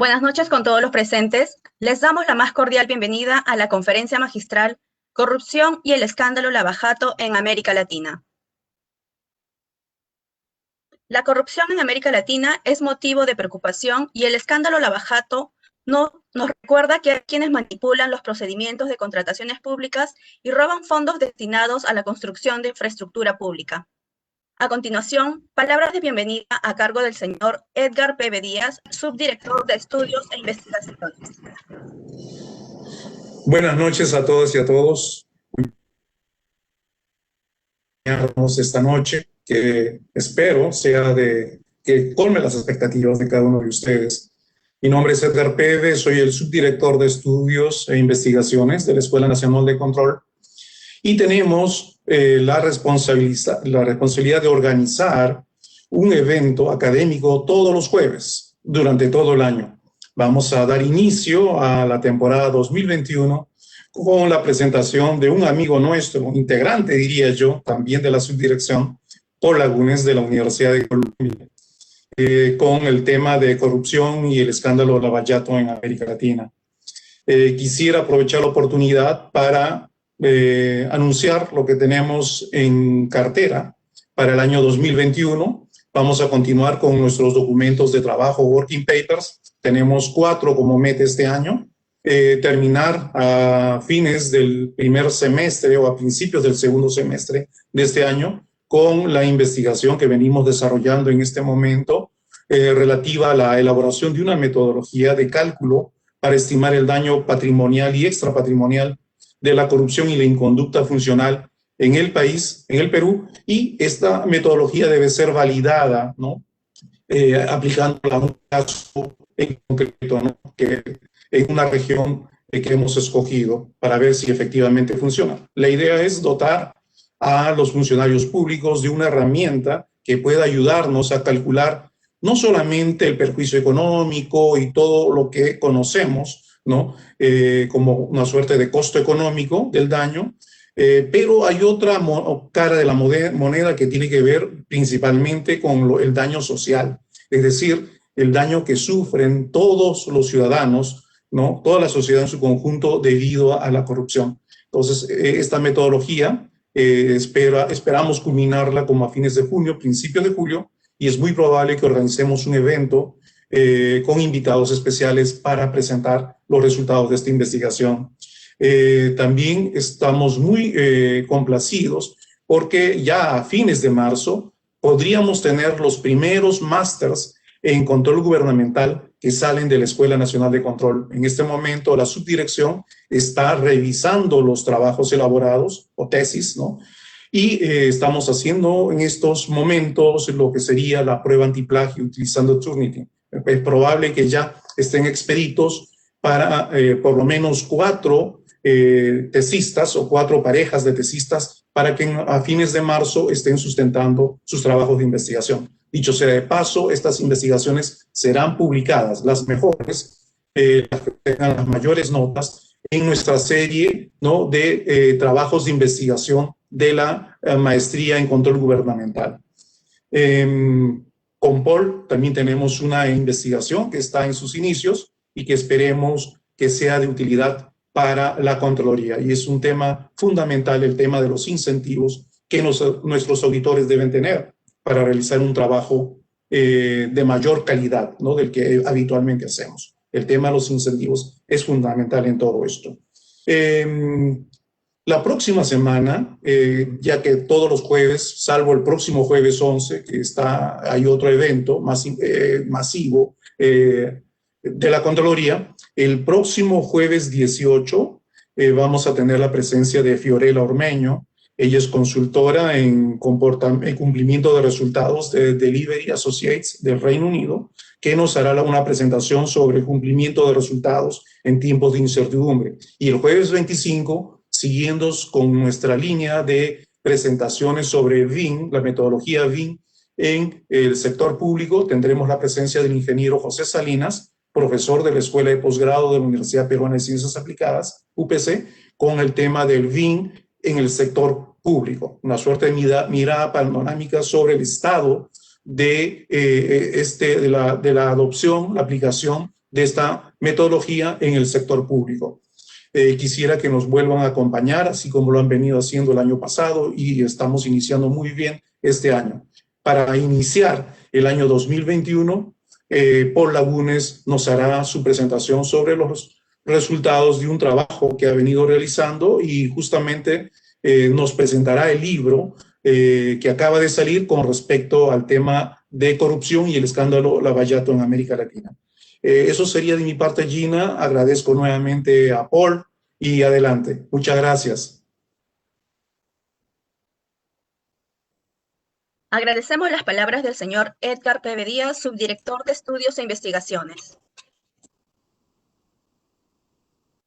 Buenas noches con todos los presentes. Les damos la más cordial bienvenida a la conferencia magistral Corrupción y el escándalo Lava-Jato en América Latina. La corrupción en América Latina es motivo de preocupación y el escándalo Lava-Jato nos recuerda que hay quienes manipulan los procedimientos de contrataciones públicas y roban fondos destinados a la construcción de infraestructura pública. A continuación, palabras de bienvenida a cargo del señor Edgar P. Díaz, subdirector de Estudios e Investigaciones. Buenas noches a todas y a todos. Esta noche, que espero sea que colme las expectativas de cada uno de ustedes. Mi nombre es Edgar Peve, soy el subdirector de Estudios e Investigaciones de la Escuela Nacional de Control y tenemos la responsabilidad de organizar un evento académico todos los jueves durante todo el año. Vamos a dar inicio a la temporada 2021 con la presentación de un amigo nuestro, integrante, diría yo, también de la subdirección, Paul Lagunes, de la Universidad de Columbia, con el tema de corrupción y el escándalo de Lava-Jato en América Latina. Quisiera aprovechar la oportunidad para anunciar lo que tenemos en cartera para el año 2021. Vamos a continuar con nuestros documentos de trabajo, working papers. Tenemos 4 como meta este año. Terminar a fines del primer semestre o a principios del segundo semestre de este año con la investigación que venimos desarrollando en este momento relativa a la elaboración de una metodología de cálculo para estimar el daño patrimonial y extrapatrimonial de la corrupción y la inconducta funcional en el país, en el Perú, y esta metodología debe ser validada, ¿no? Aplicándola a un caso en concreto, ¿no? Que en una región que hemos escogido para ver si efectivamente funciona. La idea es dotar a los funcionarios públicos de una herramienta que pueda ayudarnos a calcular no solamente el perjuicio económico y todo lo que conocemos, ¿no? Como una suerte de costo económico del daño, pero hay otra cara de la moneda que tiene que ver principalmente con el daño social, es decir, el daño que sufren todos los ciudadanos, ¿no? Toda la sociedad en su conjunto debido a la corrupción. Entonces, esta metodología esperamos culminarla como a fines de junio, principios de julio, y es muy probable que organicemos un evento con invitados especiales para presentar los resultados de esta investigación. También estamos muy complacidos porque ya a fines de marzo podríamos tener los primeros másters en control gubernamental que salen de la Escuela Nacional de Control. En este momento la subdirección está revisando los trabajos elaborados o tesis, ¿no? Y estamos haciendo en estos momentos lo que sería la prueba antiplagio utilizando Turnitin. Es probable que ya estén expeditos para por lo menos 4 tesistas o 4 parejas de tesistas para que a fines de marzo estén sustentando sus trabajos de investigación. Dicho sea de paso, estas investigaciones serán publicadas, las mejores, las que tengan las mayores notas, en nuestra serie, ¿no?, de trabajos de investigación de la maestría en control gubernamental. Con Paul también tenemos una investigación que está en sus inicios y que esperemos que sea de utilidad para la Contraloría. Y es un tema fundamental, el tema de los incentivos que nuestros auditores deben tener para realizar un trabajo de mayor calidad, ¿no?, del que habitualmente hacemos. El tema de los incentivos es fundamental en todo esto. La próxima semana, ya que todos los jueves, salvo el próximo jueves 11, que hay otro evento masivo de la Contraloría, el próximo jueves 18 vamos a tener la presencia de Fiorella Ormeño. Ella es consultora en cumplimiento de resultados de Delivery Associates del Reino Unido, que nos hará una presentación sobre cumplimiento de resultados en tiempos de incertidumbre. Y el jueves 25, siguiendo con nuestra línea de presentaciones sobre VIN, la metodología VIN en el sector público, tendremos la presencia del ingeniero José Salinas, profesor de la Escuela de Posgrado de la Universidad Peruana de Ciencias Aplicadas, UPC, con el tema del VIN en el sector público, una suerte de mirada panorámica sobre el estado de la adopción, la aplicación de esta metodología en el sector público. Quisiera que nos vuelvan a acompañar, así como lo han venido haciendo el año pasado y estamos iniciando muy bien este año. Para iniciar el año 2021, Paul Lagunes nos hará su presentación sobre los resultados de un trabajo que ha venido realizando y justamente nos presentará el libro que acaba de salir con respecto al tema de corrupción y el escándalo Lavallato en América Latina. Eso sería de mi parte, Gina. Agradezco nuevamente a Paul y adelante. Muchas gracias. Agradecemos las palabras del señor Edgar P. Díaz, subdirector de Estudios e Investigaciones.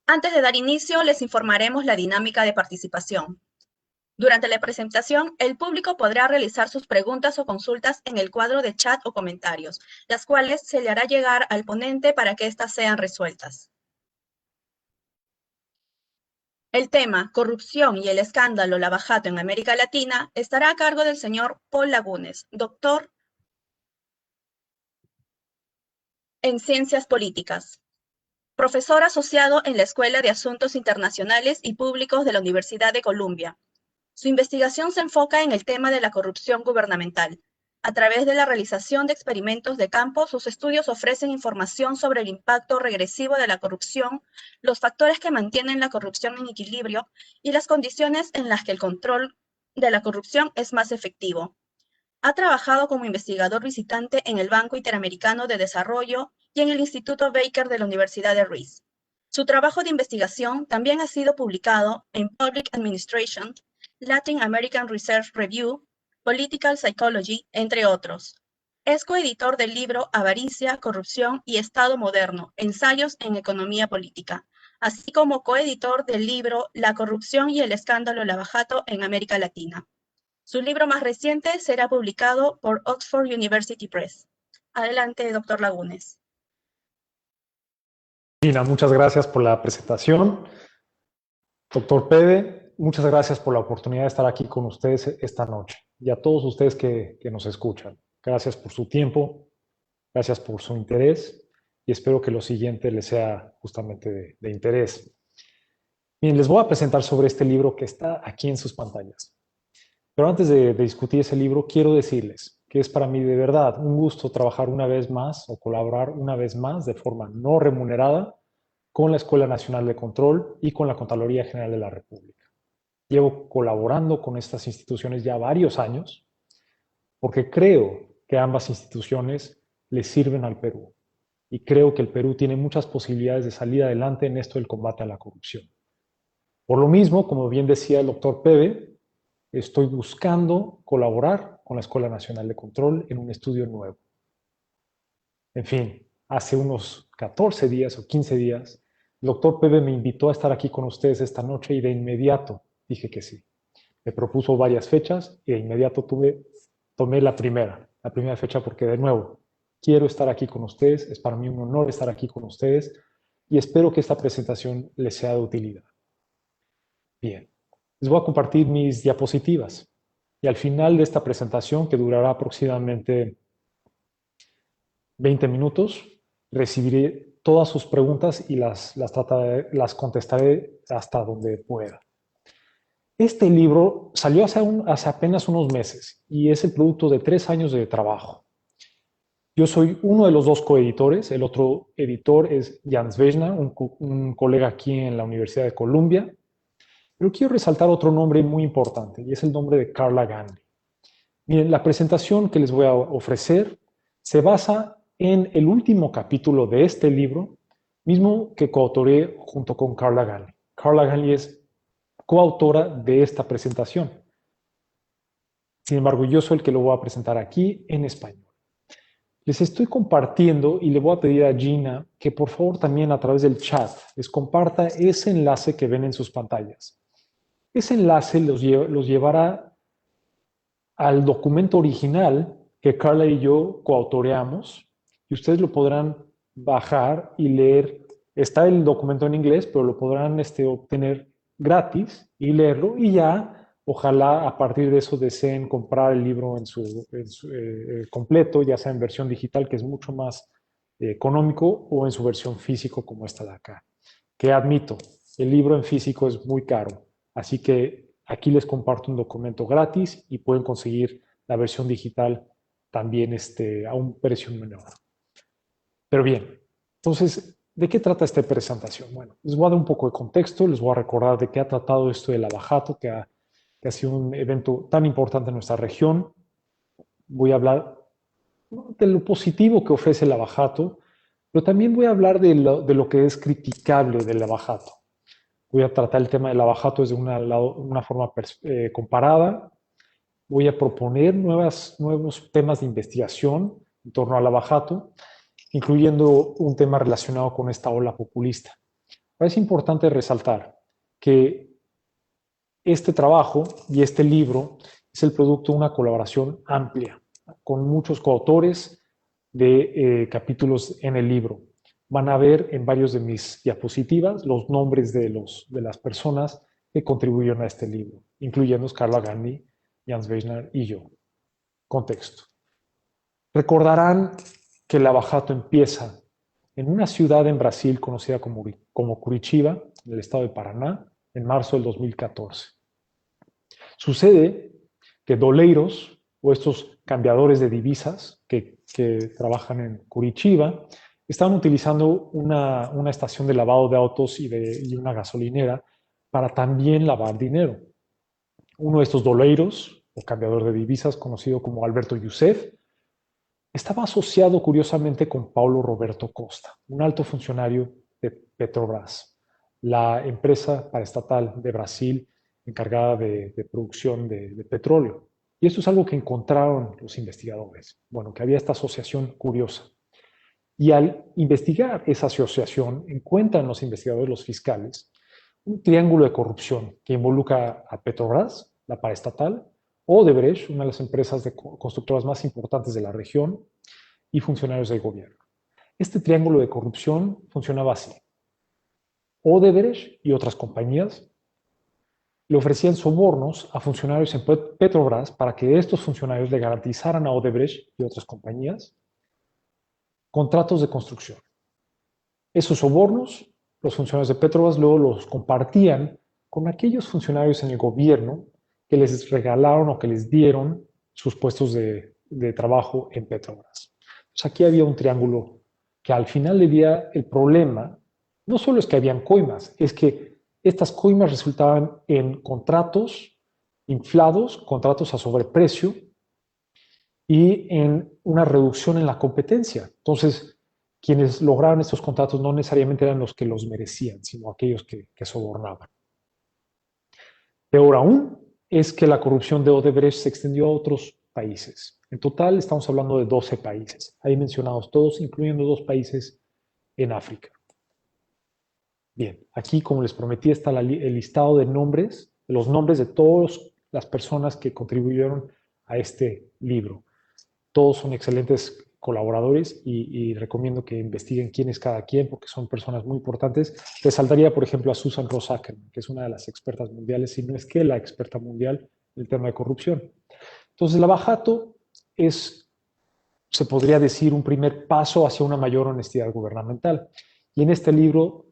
Antes de dar inicio, les informaremos la dinámica de participación. Durante la presentación, el público podrá realizar sus preguntas o consultas en el cuadro de chat o comentarios, las cuales se le hará llegar al ponente para que éstas sean resueltas. El tema Corrupción y el escándalo Lavajato en América Latina estará a cargo del señor Paul Lagunes, doctor en Ciencias Políticas, profesor asociado en la Escuela de Asuntos Internacionales y Públicos de la Universidad de Columbia. Su investigación se enfoca en el tema de la corrupción gubernamental. A través de la realización de experimentos de campo, sus estudios ofrecen información sobre el impacto regresivo de la corrupción, los factores que mantienen la corrupción en equilibrio y las condiciones en las que el control de la corrupción es más efectivo. Ha trabajado como investigador visitante en el Banco Interamericano de Desarrollo y en el Instituto Baker de la Universidad de Rice. Su trabajo de investigación también ha sido publicado en Public Administration, Latin American Research Review, Political Psychology, entre otros. Es coeditor del libro Avaricia, Corrupción y Estado Moderno, Ensayos en Economía Política, así como coeditor del libro La corrupción y el escándalo Lavajato en América Latina. Su libro más reciente será publicado por Oxford University Press. Adelante, doctor Lagunes. Gina, muchas gracias por la presentación. Doctor Pede, muchas gracias por la oportunidad de estar aquí con ustedes esta noche. Y a todos ustedes que nos escuchan. Gracias por su tiempo, gracias por su interés y espero que lo siguiente les sea justamente de interés. Bien, les voy a presentar sobre este libro que está aquí en sus pantallas. Pero antes de discutir ese libro, quiero decirles que es para mí de verdad un gusto trabajar una vez más o colaborar una vez más de forma no remunerada con la Escuela Nacional de Control y con la Contraloría General de la República. Llevo colaborando con estas instituciones ya varios años porque creo que ambas instituciones le sirven al Perú y creo que el Perú tiene muchas posibilidades de salir adelante en esto del combate a la corrupción. Por lo mismo, como bien decía el doctor Pebe, estoy buscando colaborar con la Escuela Nacional de Control en un estudio nuevo. En fin, hace unos 14 días o 15 días, el doctor Pebe me invitó a estar aquí con ustedes esta noche y de inmediato dije que sí. Me propuso varias fechas y de inmediato tomé la primera fecha porque de nuevo, quiero estar aquí con ustedes, es para mí un honor estar aquí con ustedes y espero que esta presentación les sea de utilidad. Bien, les voy a compartir mis diapositivas y al final de esta presentación, que durará aproximadamente 20 minutos, recibiré todas sus preguntas y las contestaré hasta donde pueda. Este libro salió hace apenas unos meses y es el producto de 3 años de trabajo. Yo soy uno de los 2 coeditores, el otro editor es Jan Svejna, un colega aquí en la Universidad de Columbia, pero quiero resaltar otro nombre muy importante y es el nombre de Carla Ganley. Miren, la presentación que les voy a ofrecer se basa en el último capítulo de este libro, mismo que coautoré junto con Carla Ganley. Carla Ganley es coautora de esta presentación. Sin embargo, yo soy el que lo voy a presentar aquí en español. Les estoy compartiendo y le voy a pedir a Gina que por favor también a través del chat les comparta ese enlace que ven en sus pantallas. Ese enlace los llevará al documento original que Carla y yo coautoreamos y ustedes lo podrán bajar y leer. Está el documento en inglés, pero lo podrán obtener gratis y leerlo y ya, ojalá a partir de eso deseen comprar el libro en su completo, ya sea en versión digital, que es mucho más económico o en su versión físico como esta de acá. Que admito, el libro en físico es muy caro, así que aquí les comparto un documento gratis y pueden conseguir la versión digital también a un precio menor. Pero bien, entonces, ¿de qué trata esta presentación? Bueno, les voy a dar un poco de contexto, les voy a recordar de qué ha tratado esto del Lavajato, que ha sido un evento tan importante en nuestra región. Voy a hablar de lo positivo que ofrece el Lavajato, pero también voy a hablar de lo que es criticable del Lavajato. Voy a tratar el tema del Lavajato desde una forma comparada. Voy a proponer nuevos temas de investigación en torno al Lavajato, incluyendo un tema relacionado con esta ola populista. Es importante resaltar que este trabajo y este libro es el producto de una colaboración amplia, con muchos coautores de capítulos en el libro. Van a ver en varios de mis diapositivas los nombres de las personas que contribuyeron a este libro, incluyendo Carla Gandhi, Jans Weisner y yo. Contexto. Recordarán que el Lavajato empieza en una ciudad en Brasil conocida como Curitiba, en el estado de Paraná, en marzo del 2014. Sucede que doleiros, o estos cambiadores de divisas que trabajan en Curitiba, estaban utilizando una estación de lavado de autos y una gasolinera para también lavar dinero. Uno de estos doleiros, o cambiador de divisas, conocido como Alberto Youssef, estaba asociado curiosamente con Paulo Roberto Costa, un alto funcionario de Petrobras, la empresa paraestatal de Brasil encargada de producción de petróleo. Y esto es algo que encontraron los investigadores. Bueno, que había esta asociación curiosa. Y al investigar esa asociación, encuentran los investigadores, los fiscales, un triángulo de corrupción que involucra a Petrobras, la paraestatal, Odebrecht, una de las empresas constructoras más importantes de la región, y funcionarios del gobierno. Este triángulo de corrupción funcionaba así. Odebrecht y otras compañías le ofrecían sobornos a funcionarios en Petrobras para que estos funcionarios le garantizaran a Odebrecht y otras compañías contratos de construcción. Esos sobornos, los funcionarios de Petrobras luego los compartían con aquellos funcionarios en el gobierno que les regalaron o que les dieron sus puestos de trabajo en Petrobras. Entonces aquí había un triángulo que al final del día el problema no solo es que habían coimas, es que estas coimas resultaban en contratos inflados, contratos a sobreprecio y en una reducción en la competencia. Entonces, quienes lograron estos contratos no necesariamente eran los que los merecían, sino aquellos que sobornaban. Peor aún es que la corrupción de Odebrecht se extendió a otros países. En total estamos hablando de 12 países, ahí mencionados todos, incluyendo 2 países en África. Bien, aquí como les prometí está el listado de nombres, de los nombres de todas las personas que contribuyeron a este libro. Todos son excelentes colaboradores y recomiendo que investiguen quién es cada quien porque son personas muy importantes. Resaltaría, por ejemplo, a Susan Ross Ackerman, que es una de las expertas mundiales, si no es que la experta mundial en el tema de corrupción. Entonces, el Lavajato es, se podría decir, un primer paso hacia una mayor honestidad gubernamental. Y en este libro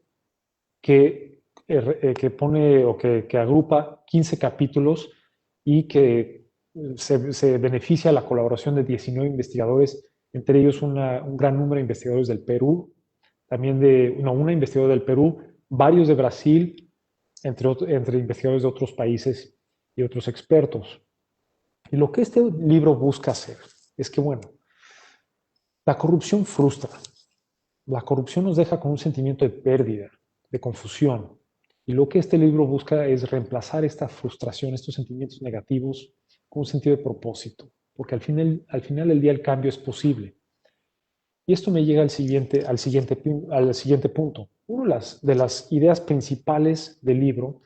que pone o que agrupa 15 capítulos y que se beneficia la colaboración de 19 investigadores, entre ellos un gran número de investigadores del Perú, también una investigadora del Perú, varios de Brasil, entre investigadores de otros países y otros expertos. Y lo que este libro busca hacer es que, bueno, la corrupción frustra. La corrupción nos deja con un sentimiento de pérdida, de confusión. Y lo que este libro busca es reemplazar esta frustración, estos sentimientos negativos, con un sentido de propósito, porque al final del día el cambio es posible. Y esto me llega al siguiente punto. Una de las ideas principales del libro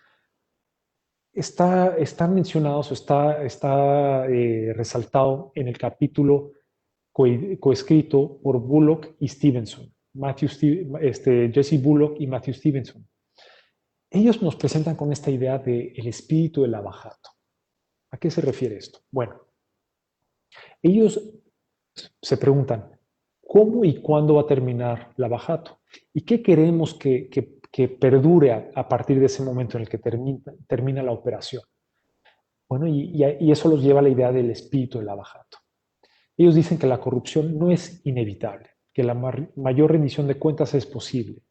están mencionados o está resaltado en el capítulo coescrito por Bullock y Stevenson, Jesse Bullock y Matthew Stevenson. Ellos nos presentan con esta idea del espíritu del Lavajato. ¿A qué se refiere esto? Bueno, ellos se preguntan, ¿Cómo y cuándo va a terminar Lavajato? ¿Y qué queremos que perdure a partir de ese momento en el que termina la operación? Bueno, y eso los lleva a la idea del espíritu de Lavajato. Ellos dicen que la corrupción no es inevitable, que la mayor rendición de cuentas es posible,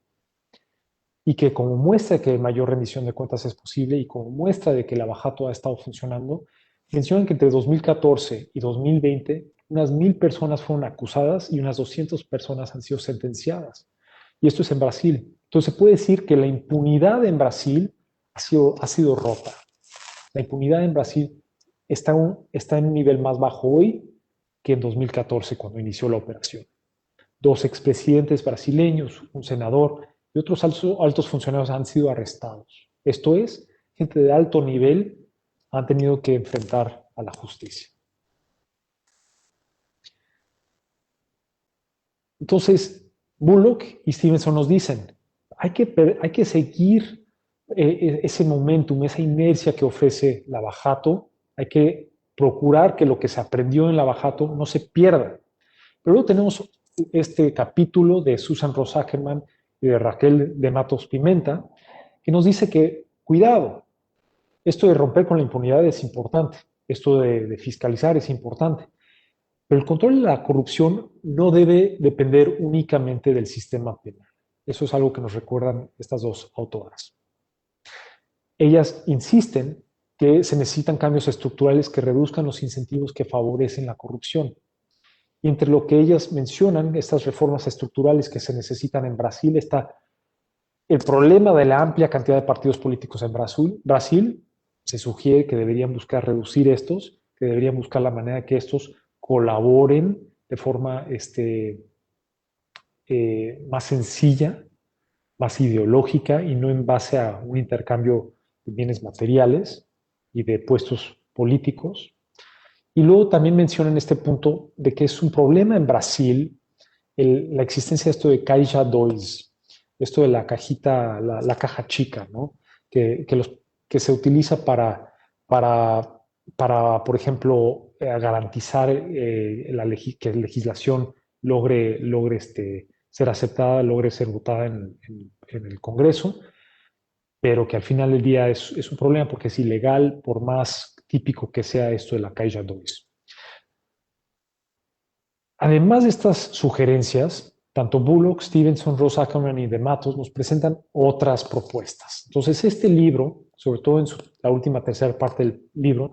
y que como muestra de que mayor rendición de cuentas es posible y como muestra de que Lavajato ha estado funcionando, mencionan que entre 2014 y 2020 unas 1,000 personas fueron acusadas y unas 200 personas han sido sentenciadas. Y esto es en Brasil. Entonces se puede decir que la impunidad en Brasil ha sido rota. La impunidad en Brasil está en un nivel más bajo hoy que en 2014 cuando inició la operación. 2 expresidentes brasileños, un senador y otros altos funcionarios han sido arrestados. Esto es, gente de alto nivel han tenido que enfrentar a la justicia. Entonces, Bullock y Stevenson nos dicen, hay que seguir ese momentum, esa inercia que ofrece Lavajato, hay que procurar que lo que se aprendió en Lavajato no se pierda. Pero luego tenemos este capítulo de Susan Ross Ackerman y de Raquel de Matos Pimenta, que nos dice que, cuidado, esto de romper con la impunidad es importante, esto de fiscalizar es importante, pero el control de la corrupción no debe depender únicamente del sistema penal. Eso es algo que nos recuerdan estas dos autoras. Ellas insisten que se necesitan cambios estructurales que reduzcan los incentivos que favorecen la corrupción. Y entre lo que ellas mencionan, estas reformas estructurales que se necesitan en Brasil, está el problema de la amplia cantidad de partidos políticos en Brasil. Se sugiere que deberían buscar reducir estos, que deberían buscar la manera de que estos colaboren de forma más sencilla, más ideológica y no en base a un intercambio de bienes materiales y de puestos políticos. Y luego también mencionan este punto de que es un problema en Brasil la existencia de esto de Caixa 2, esto de la cajita, la caja chica, ¿no? Que se utiliza para por ejemplo, garantizar que la legislación logre ser aceptada, logre ser votada en el Congreso, pero que al final del día es un problema porque es ilegal por más típico que sea esto de la Caixa 2. Además de estas sugerencias, tanto Bullock, Stevenson, Ross Ackerman y de Matos nos presentan otras propuestas. Entonces, este libro, sobre todo en la última tercera parte del libro,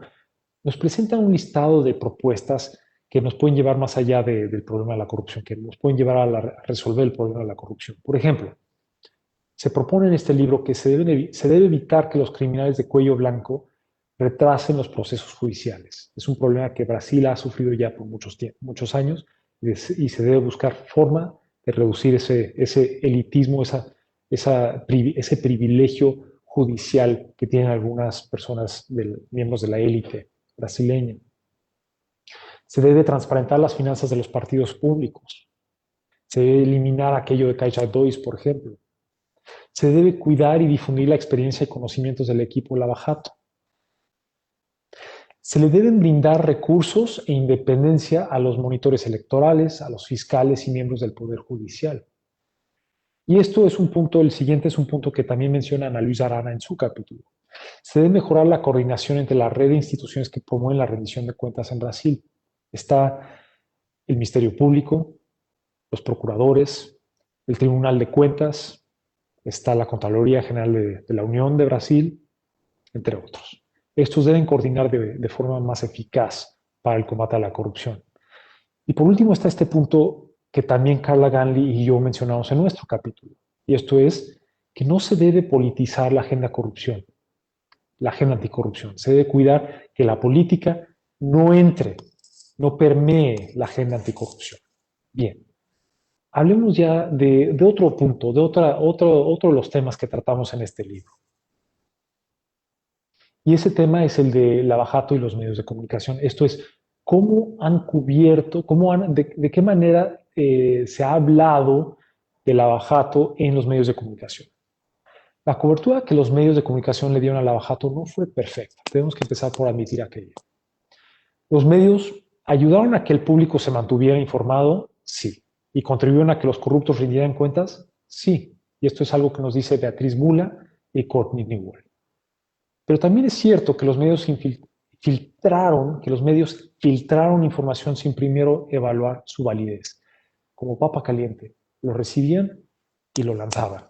nos presenta un listado de propuestas que nos pueden llevar más allá del problema de la corrupción, que nos pueden llevar a resolver el problema de la corrupción. Por ejemplo, se propone en este libro que se debe evitar que los criminales de cuello blanco retrasen los procesos judiciales. Es un problema que Brasil ha sufrido ya por muchos años y se debe buscar forma de reducir ese elitismo, ese privilegio judicial que tienen algunas personas, miembros de la élite brasileña. Se debe transparentar las finanzas de los partidos públicos. Se debe eliminar aquello de Caixa 2, por ejemplo. Se debe cuidar y difundir la experiencia y conocimientos del equipo Lavajato. Se le deben brindar recursos e independencia a los monitores electorales, a los fiscales y miembros del Poder Judicial. Y esto es un punto, el siguiente es un punto que también menciona Ana Luisa Arana en su capítulo. Se debe mejorar la coordinación entre la red de instituciones que promueven la rendición de cuentas en Brasil. Está el Ministerio Público, los procuradores, el Tribunal de Cuentas, está la Contraloría General de la Unión de Brasil, entre otros. Estos deben coordinar de forma más eficaz para el combate a la corrupción. Y por último está este punto que también Carla Ganley y yo mencionamos en nuestro capítulo, y esto es que no se debe politizar la agenda corrupción, la agenda anticorrupción. Se debe cuidar que la política no entre, no permee la agenda anticorrupción. Bien, hablemos ya de otro punto, de otro de los temas que tratamos en este libro. Y ese tema es el de Lavajato y los medios de comunicación. Esto es, ¿cómo han cubierto, de qué manera se ha hablado de Lavajato en los medios de comunicación? La cobertura que los medios de comunicación le dieron a Lavajato no fue perfecta. Tenemos que empezar por admitir aquello. ¿Los medios ayudaron a que el público se mantuviera informado? Sí. ¿Y contribuyeron a que los corruptos rindieran cuentas? Sí. Y esto es algo que nos dice Beatriz Bula y Courtney Newell. Pero también es cierto que los medios filtraron información sin primero evaluar su validez. Como papa caliente, lo recibían y lo lanzaban.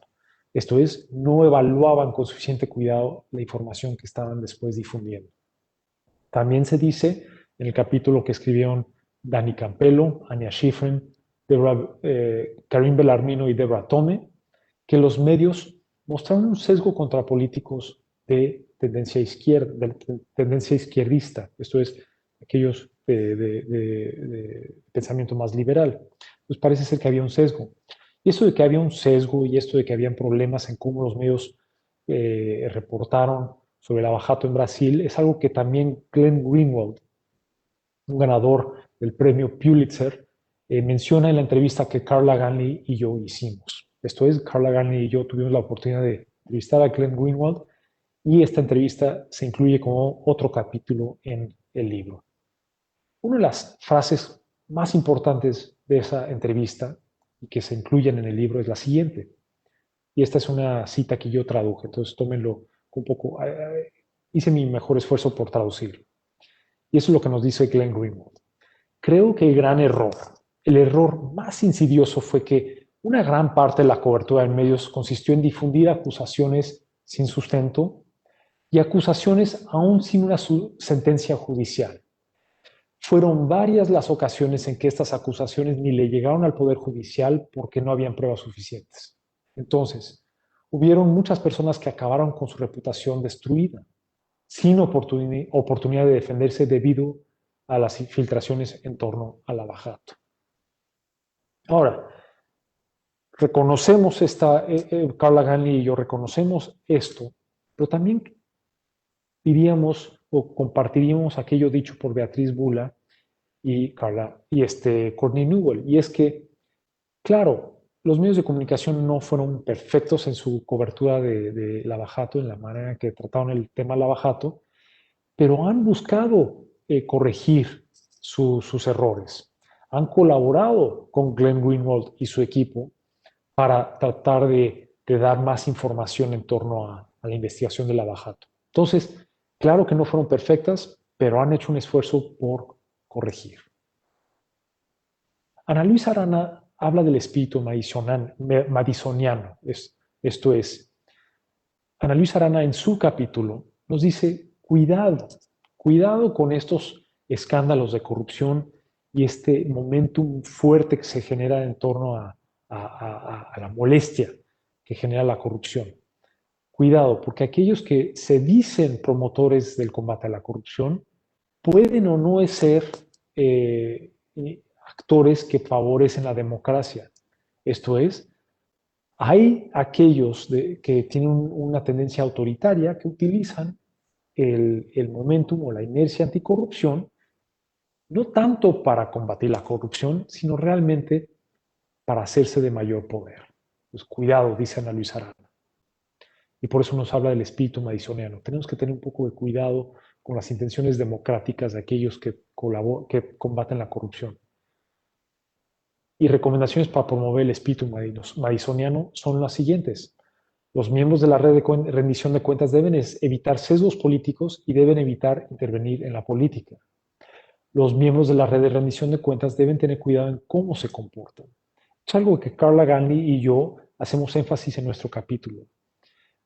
Esto es, no evaluaban con suficiente cuidado la información que estaban después difundiendo. También se dice en el capítulo que escribieron Dani Campello, Anya Schifrin, Karim Bellarmino y Deborah Tome, que los medios mostraron un sesgo contra políticos de tendencia izquierdista, esto es, aquellos de pensamiento más liberal. Pues parece ser que había un sesgo. Y esto de que había un sesgo y esto de que habían problemas en cómo los medios reportaron sobre el abajato en Brasil es algo que también Glenn Greenwald, un ganador del premio Pulitzer, menciona en la entrevista que Carla Ganley y yo hicimos. Esto es, Carla Ganley y yo tuvimos la oportunidad de entrevistar a Glenn Greenwald y esta entrevista se incluye como otro capítulo en el libro. Una de las frases más importantes de esa entrevista y que se incluyen en el libro es la siguiente. Y esta es una cita que yo traduje, entonces tómenlo un poco. Hice mi mejor esfuerzo por traducirlo. Y eso es lo que nos dice Glenn Greenwald. Creo que el error más insidioso fue que una gran parte de la cobertura en medios consistió en difundir acusaciones sin sustento y acusaciones aún sin una sentencia judicial. Fueron varias las ocasiones en que estas acusaciones ni le llegaron al Poder Judicial porque no habían pruebas suficientes. Entonces, hubieron muchas personas que acabaron con su reputación destruida, sin oportunidad de defenderse debido a las filtraciones en torno al abajato. Ahora, reconocemos Carla Ganley y yo reconocemos esto, pero también diríamos o compartiríamos aquello dicho por Beatriz Bula y Courtney Newell, y es que, claro, los medios de comunicación no fueron perfectos en su cobertura del abajato, en la manera en que trataron el tema del abajato, pero han buscado corregir sus errores. Han colaborado con Glenn Greenwald y su equipo para tratar de dar más información en torno a la investigación del abajato. Entonces, claro que no fueron perfectas, pero han hecho un esfuerzo por corregir. Ana Luisa Arana habla del espíritu madisoniano. Esto es, Ana Luisa Arana en su capítulo nos dice, cuidado con estos escándalos de corrupción y este momentum fuerte que se genera en torno a la molestia que genera la corrupción. Cuidado, porque aquellos que se dicen promotores del combate a la corrupción pueden o no ser actores que favorecen la democracia. Esto es, hay aquellos que tienen una tendencia autoritaria que utilizan el momentum o la inercia anticorrupción, no tanto para combatir la corrupción, sino realmente para hacerse de mayor poder. Pues cuidado, dice Ana Luisa Arana. Y por eso nos habla del espíritu madisoniano. Tenemos que tener un poco de cuidado con las intenciones democráticas de aquellos que combaten la corrupción. Y recomendaciones para promover el espíritu madisoniano son las siguientes. Los miembros de la red de rendición de cuentas deben evitar sesgos políticos y deben evitar intervenir en la política. Los miembros de la red de rendición de cuentas deben tener cuidado en cómo se comportan. Es algo que Carla Ganley y yo hacemos énfasis en nuestro capítulo.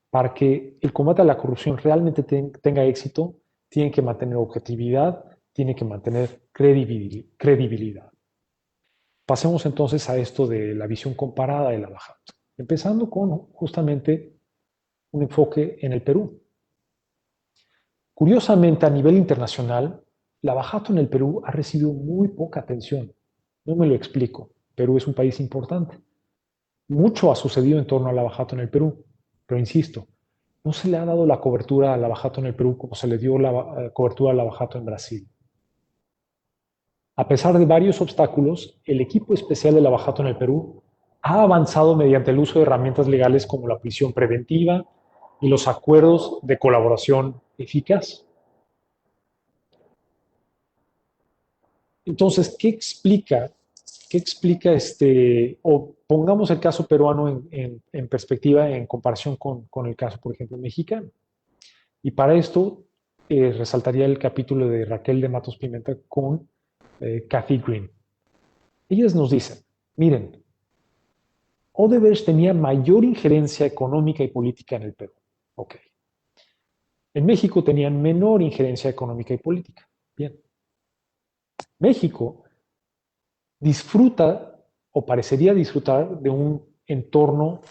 Para que el combate a la corrupción realmente tenga éxito, tiene que mantener objetividad, tiene que mantener credibilidad. Pasemos entonces a esto de la visión comparada del abajato, empezando con justamente un enfoque en el Perú. Curiosamente, a nivel internacional, el abajato en el Perú ha recibido muy poca atención. No me lo explico. Perú es un país importante. Mucho ha sucedido en torno al abajato en el Perú, pero insisto, no se le ha dado la cobertura al abajato en el Perú como se le dio la cobertura al abajato en Brasil. A pesar de varios obstáculos, el equipo especial del abajato en el Perú ha avanzado mediante el uso de herramientas legales como la prisión preventiva y los acuerdos de colaboración eficaz. Entonces, ¿qué explica ¿Qué explica o pongamos el caso peruano en perspectiva en comparación con el caso, por ejemplo, mexicano? Y para esto resaltaría el capítulo de Raquel de Matos Pimenta con Kathy Green. Ellas nos dicen, miren, Odebrecht tenía mayor injerencia económica y política en el Perú. Ok. En México tenían menor injerencia económica y política. Bien. México disfruta o parecería disfrutar de un entorno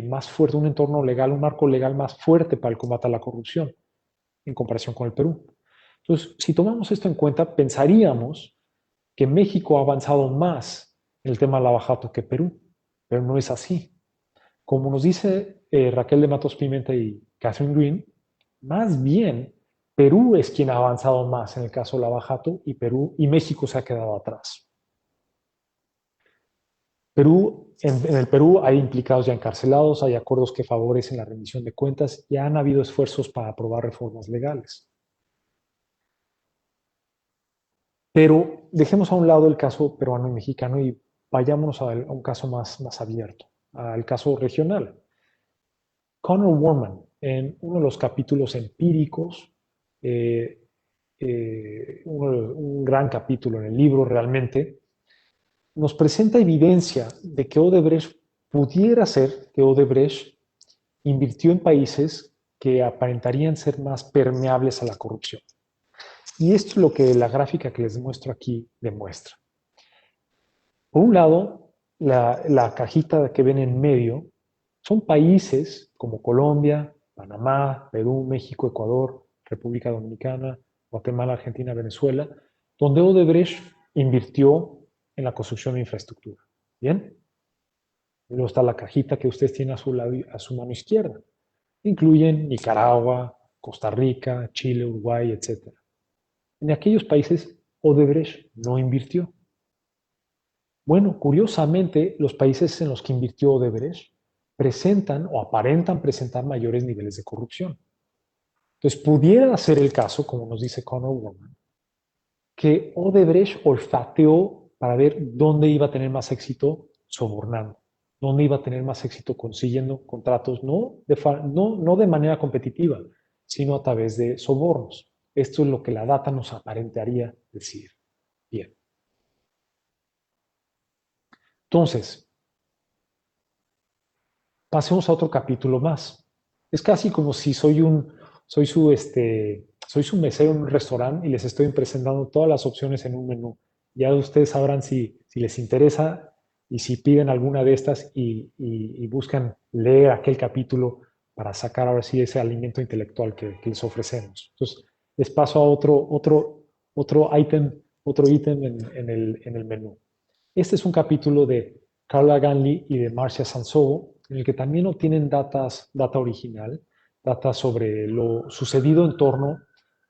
más fuerte, un entorno legal, un marco legal más fuerte para el combate a la corrupción en comparación con el Perú. Entonces, si tomamos esto en cuenta, pensaríamos que México ha avanzado más en el tema del lavajato que Perú, pero no es así. Como nos dice Raquel de Matos Pimenta y Catherine Green, más bien Perú es quien ha avanzado más en el caso del lavajato y México se ha quedado atrás. En el Perú hay implicados ya encarcelados, hay acuerdos que favorecen la rendición de cuentas y han habido esfuerzos para aprobar reformas legales. Pero dejemos a un lado el caso peruano y mexicano y vayámonos a un caso más abierto, al caso regional. Conor Worman, en uno de los capítulos empíricos, un gran capítulo en el libro realmente, nos presenta evidencia de que Odebrecht pudiera ser que Odebrecht invirtió en países que aparentarían ser más permeables a la corrupción. Y esto es lo que la gráfica que les muestro aquí demuestra. Por un lado, la cajita que ven en medio son países como Colombia, Panamá, Perú, México, Ecuador, República Dominicana, Guatemala, Argentina, Venezuela, donde Odebrecht invirtió en la construcción de infraestructura. ¿Bien? Y luego está la cajita que ustedes tienen a su mano izquierda. Incluyen Nicaragua, Costa Rica, Chile, Uruguay, etc. En aquellos países, Odebrecht no invirtió. Bueno, curiosamente, los países en los que invirtió Odebrecht presentan o aparentan presentar mayores niveles de corrupción. Entonces, pudiera ser el caso, como nos dice Conor Worman, que Odebrecht olfateó para ver dónde iba a tener más éxito sobornando, dónde iba a tener más éxito consiguiendo contratos, no de manera competitiva, sino a través de sobornos. Esto es lo que la data nos aparentaría decir. Bien. Entonces, pasemos a otro capítulo más. Es casi como si soy su mesero en un restaurante y les estoy presentando todas las opciones en un menú. Ya ustedes sabrán si les interesa y si piden alguna de estas y buscan leer aquel capítulo para sacar ahora sí ese alimento intelectual que les ofrecemos. Entonces, les paso a otro ítem en el menú. Este es un capítulo de Carla Ganley y de Marcia Sansovo, en el que también obtienen data original, data sobre lo sucedido en torno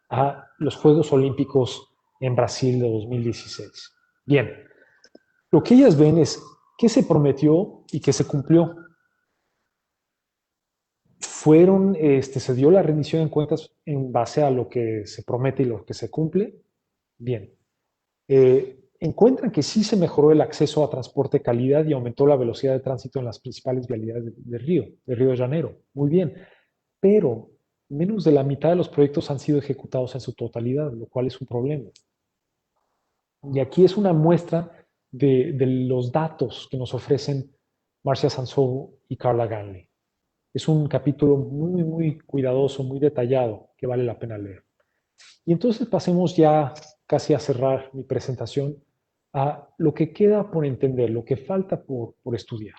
a los Juegos Olímpicos en Brasil de 2016. Bien, lo que ellas ven es qué se prometió y qué se cumplió. Se dio la rendición de cuentas en base a lo que se promete y lo que se cumple. Bien. Encuentran que sí se mejoró el acceso a transporte de calidad y aumentó la velocidad de tránsito en las principales vialidades de Río de Janeiro. Muy bien, pero menos de la mitad de los proyectos han sido ejecutados en su totalidad, lo cual es un problema. Y aquí es una muestra de los datos que nos ofrecen Marcia Sansovo y Carla Ganley. Es un capítulo muy cuidadoso, muy detallado, que vale la pena leer. Y entonces pasemos ya casi a cerrar mi presentación a lo que queda por entender, lo que falta por estudiar.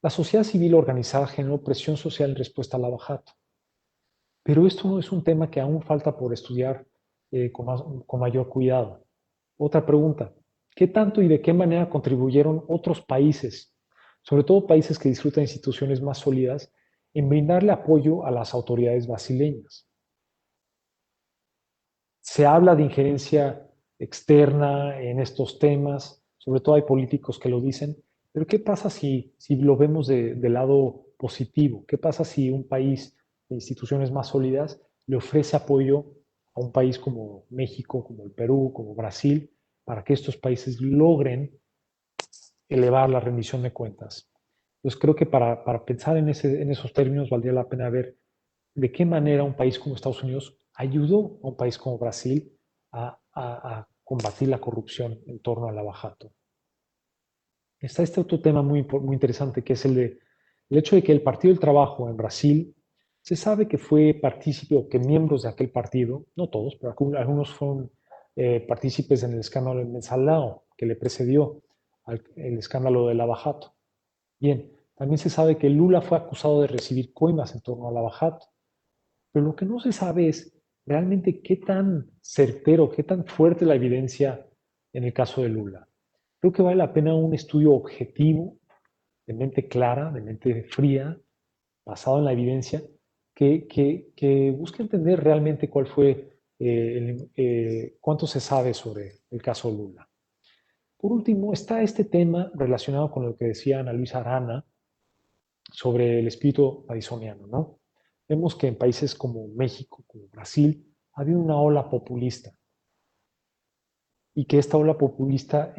La sociedad civil organizada generó presión social en respuesta al lavajato, pero esto no es un tema que aún falta por estudiar con mayor cuidado. Otra pregunta, ¿qué tanto y de qué manera contribuyeron otros países, sobre todo países que disfrutan de instituciones más sólidas, en brindarle apoyo a las autoridades brasileñas? Se habla de injerencia externa en estos temas, sobre todo hay políticos que lo dicen, pero ¿qué pasa si lo vemos del lado positivo? ¿Qué pasa si un país de instituciones más sólidas le ofrece apoyo a un país como México, como el Perú, como Brasil, para que estos países logren elevar la rendición de cuentas. Entonces creo que para pensar en esos términos valdría la pena ver de qué manera un país como Estados Unidos ayudó a un país como Brasil a combatir la corrupción en torno al lavajato. Está este otro tema muy interesante, que es el hecho de que el Partido del Trabajo en Brasil se sabe que fue partícipe o que miembros de aquel partido, no todos, pero algunos fueron partícipes en el escándalo del Mensalão que le precedió el escándalo del lavajato. Bien, también se sabe que Lula fue acusado de recibir coimas en torno al lavajato, pero lo que no se sabe es realmente qué tan certero, qué tan fuerte la evidencia en el caso de Lula. Creo que vale la pena un estudio objetivo, de mente clara, de mente fría, basado en la evidencia, que busque entender realmente cuál fue, cuánto se sabe sobre el caso Lula. Por último, está este tema relacionado con lo que decía Ana Luisa Arana sobre el espíritu madisoniano, ¿no? Vemos que en países como México, como Brasil, ha habido una ola populista y que esta ola populista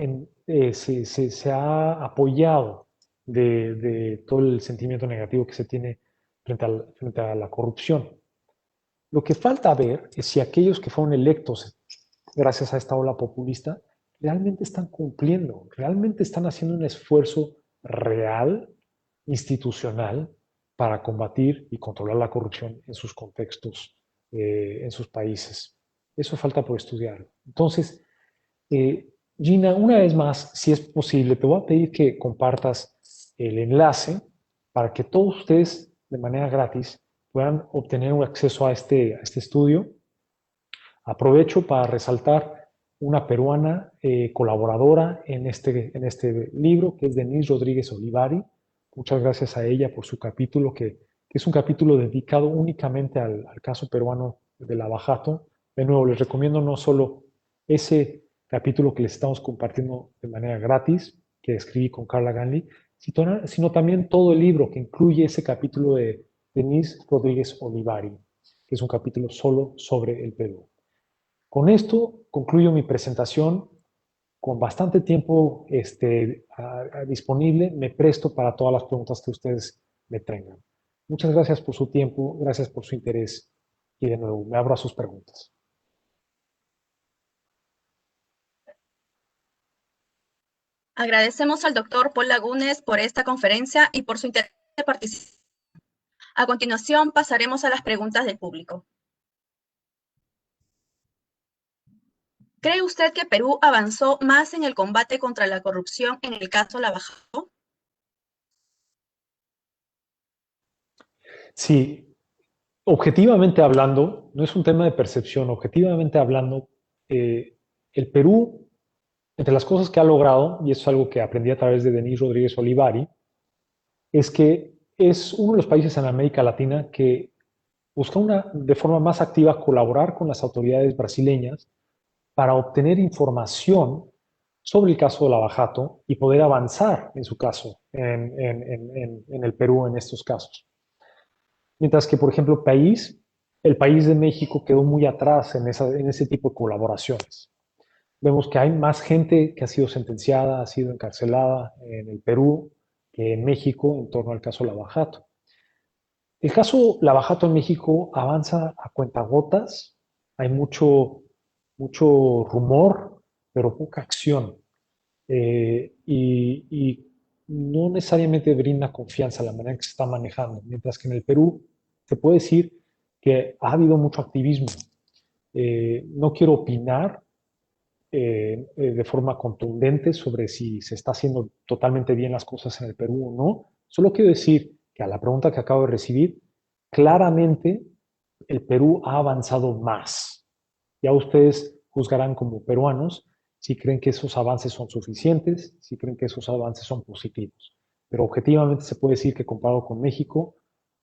se ha apoyado de todo el sentimiento negativo que se tiene frente a la corrupción. Lo que falta ver es si aquellos que fueron electos gracias a esta ola populista realmente están cumpliendo, realmente están haciendo un esfuerzo real, institucional, para combatir y controlar la corrupción en sus contextos, en sus países. Eso falta por estudiar. Entonces, Gina, una vez más, si es posible, te voy a pedir que compartas el enlace para que todos ustedes, de manera gratis, puedan obtener un acceso a este estudio. Aprovecho para resaltar una peruana colaboradora en este libro, que es Denise Rodríguez Olivari. Muchas gracias a ella por su capítulo, que es un capítulo dedicado únicamente al caso peruano de lavajato. De nuevo, les recomiendo no solo ese capítulo que les estamos compartiendo de manera gratis, que escribí con Carla Ganley, sino también todo el libro que incluye ese capítulo de Denise Rodríguez Olivari, que es un capítulo solo sobre el Perú. Con esto concluyo mi presentación. Con bastante tiempo disponible, me presto para todas las preguntas que ustedes me tengan. Muchas gracias por su tiempo, gracias por su interés y de nuevo me abro a sus preguntas. Agradecemos al doctor Paul Lagunes por esta conferencia y por su interés de participar. A continuación, pasaremos a las preguntas del público. ¿Cree usted que Perú avanzó más en el combate contra la corrupción en el caso Lavajato? Sí, objetivamente hablando, no es un tema de percepción, objetivamente hablando, el Perú, entre las cosas que ha logrado, y eso es algo que aprendí a través de Denise Rodríguez Olivari, es que es uno de los países en América Latina que busca de forma más activa colaborar con las autoridades brasileñas para obtener información sobre el caso de Lavajato y poder avanzar en su caso, en el Perú en estos casos. Mientras que, por ejemplo, el país de México quedó muy atrás en ese tipo de colaboraciones. Vemos que hay más gente que ha sido sentenciada, ha sido encarcelada en el Perú que en México en torno al caso Lavajato. El caso Lavajato en México avanza a cuentagotas, hay mucho rumor, pero poca acción. Y no necesariamente brinda confianza la manera en que se está manejando, mientras que en el Perú se puede decir que ha habido mucho activismo. No quiero opinar de forma contundente sobre si se está haciendo totalmente bien las cosas en el Perú o no. Solo quiero decir que a la pregunta que acabo de recibir, claramente el Perú ha avanzado más. Ya ustedes juzgarán como peruanos si creen que esos avances son suficientes, si creen que esos avances son positivos. Pero objetivamente se puede decir que comparado con México,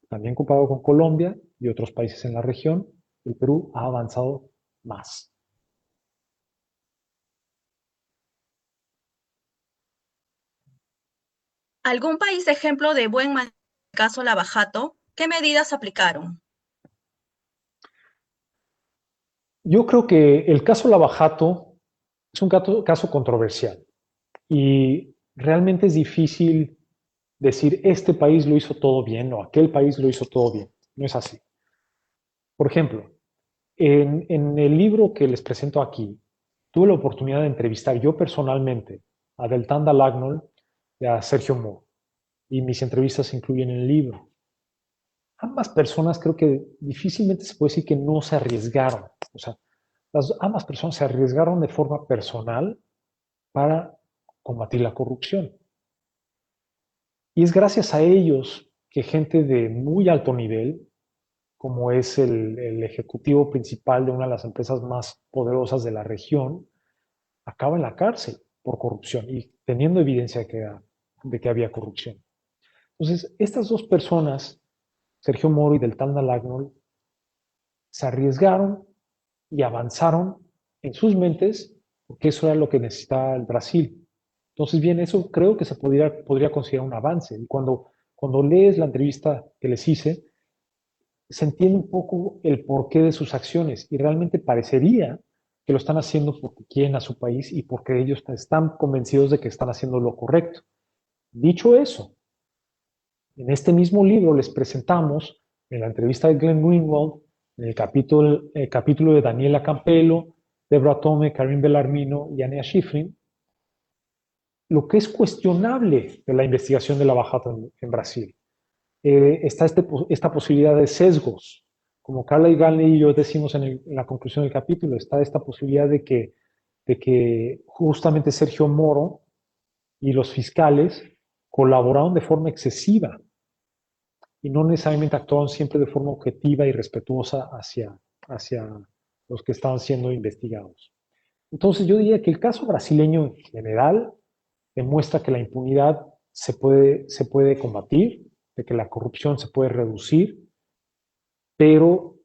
también comparado con Colombia y otros países en la región, el Perú ha avanzado más. ¿Algún país ejemplo de buen manejo del caso Lavajato? ¿Qué medidas aplicaron? Yo creo que el caso Lavajato es un caso controversial y realmente es difícil decir este país lo hizo todo bien o aquel país lo hizo todo bien. No es así. Por ejemplo, en el libro que les presento aquí, tuve la oportunidad de entrevistar yo personalmente a Deltan Dall'Agnol y a Sergio Moro, y mis entrevistas se incluyen en el libro. Ambas personas creo que difícilmente se puede decir que no se arriesgaron. O sea, ambas personas se arriesgaron de forma personal para combatir la corrupción. Y es gracias a ellos que gente de muy alto nivel, como es el ejecutivo principal de una de las empresas más poderosas de la región, acaba en la cárcel por corrupción y teniendo evidencia de que había corrupción. Entonces, estas dos personas, Sergio Moro y Deltan Dall'Agnol, se arriesgaron y avanzaron en sus mentes porque eso era lo que necesitaba el Brasil. Entonces, bien, eso creo que se podría considerar un avance. Y cuando lees la entrevista que les hice, se entiende un poco el porqué de sus acciones y realmente parecería que lo están haciendo porque quieren a su país y porque ellos están convencidos de que están haciendo lo correcto. Dicho eso, en este mismo libro les presentamos, en la entrevista de Glenn Greenwald, en el capítulo de Daniela Campello, Deborah Tome, Karim Bellarmino y Ania Schifrin, lo que es cuestionable de la investigación de la Lava Jato en Brasil. Está esta posibilidad de sesgos. Como Carla y Galney y yo decimos en la conclusión del capítulo, está esta posibilidad de que justamente Sergio Moro y los fiscales colaboraron de forma excesiva y no necesariamente actuaron siempre de forma objetiva y respetuosa hacia los que estaban siendo investigados. Entonces yo diría que el caso brasileño en general demuestra que la impunidad se puede combatir, de que la corrupción se puede reducir, pero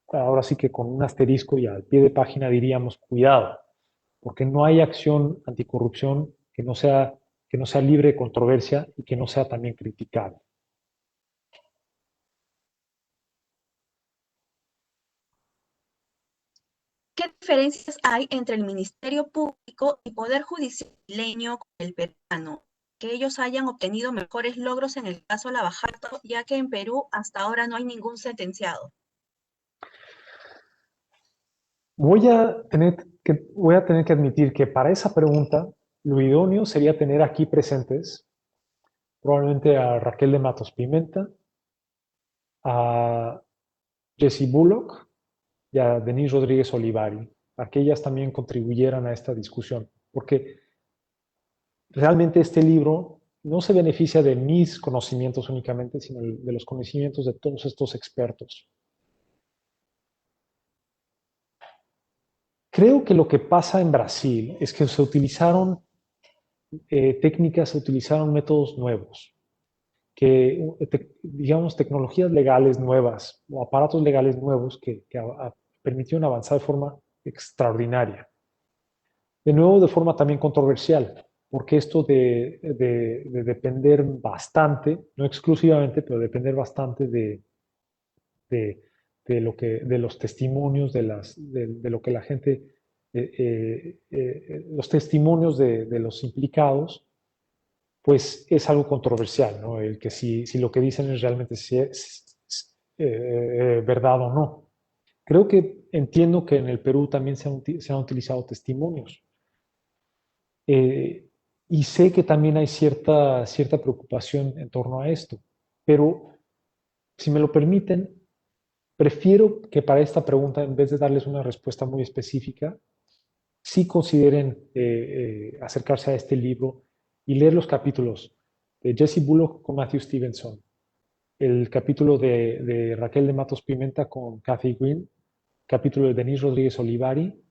ahora sí que con un asterisco y al pie de página diríamos cuidado, porque no hay acción anticorrupción que no sea libre de controversia y que no sea también criticable. ¿Qué diferencias hay entre el Ministerio Público y Poder Judicial brasileño con el peruano? Que ellos hayan obtenido mejores logros en el caso Lava Jato, ya que en Perú hasta ahora no hay ningún sentenciado. Voy a tener que admitir que para esa pregunta lo idóneo sería tener aquí presentes probablemente a Raquel de Matos Pimenta, a Jessie Bullock y a Denise Rodríguez Olivari, para que ellas también contribuyeran a esta discusión, porque realmente este libro no se beneficia de mis conocimientos únicamente, sino de los conocimientos de todos estos expertos. Creo que lo que pasa en Brasil es que se utilizaron técnicas, se utilizaron métodos nuevos, digamos, tecnologías legales nuevas o aparatos legales nuevos que permitieron avanzar de forma extraordinaria. De nuevo, de forma también controversial, porque esto de depender bastante, no exclusivamente, pero depender bastante de los testimonios, de lo que la gente, los testimonios de los implicados, pues es algo controversial, ¿no? El que si lo que dicen es realmente si es verdad o no. Creo que entiendo que en el Perú también se han utilizado testimonios. Y sé que también hay cierta preocupación en torno a esto, pero si me lo permiten, prefiero que para esta pregunta, en vez de darles una respuesta muy específica, sí consideren acercarse a este libro y leer los capítulos de Jessie Bullock con Matthew Stevenson, el capítulo de Raquel de Matos Pimenta con Kathy Green, capítulo de Denise Rodríguez Olivari.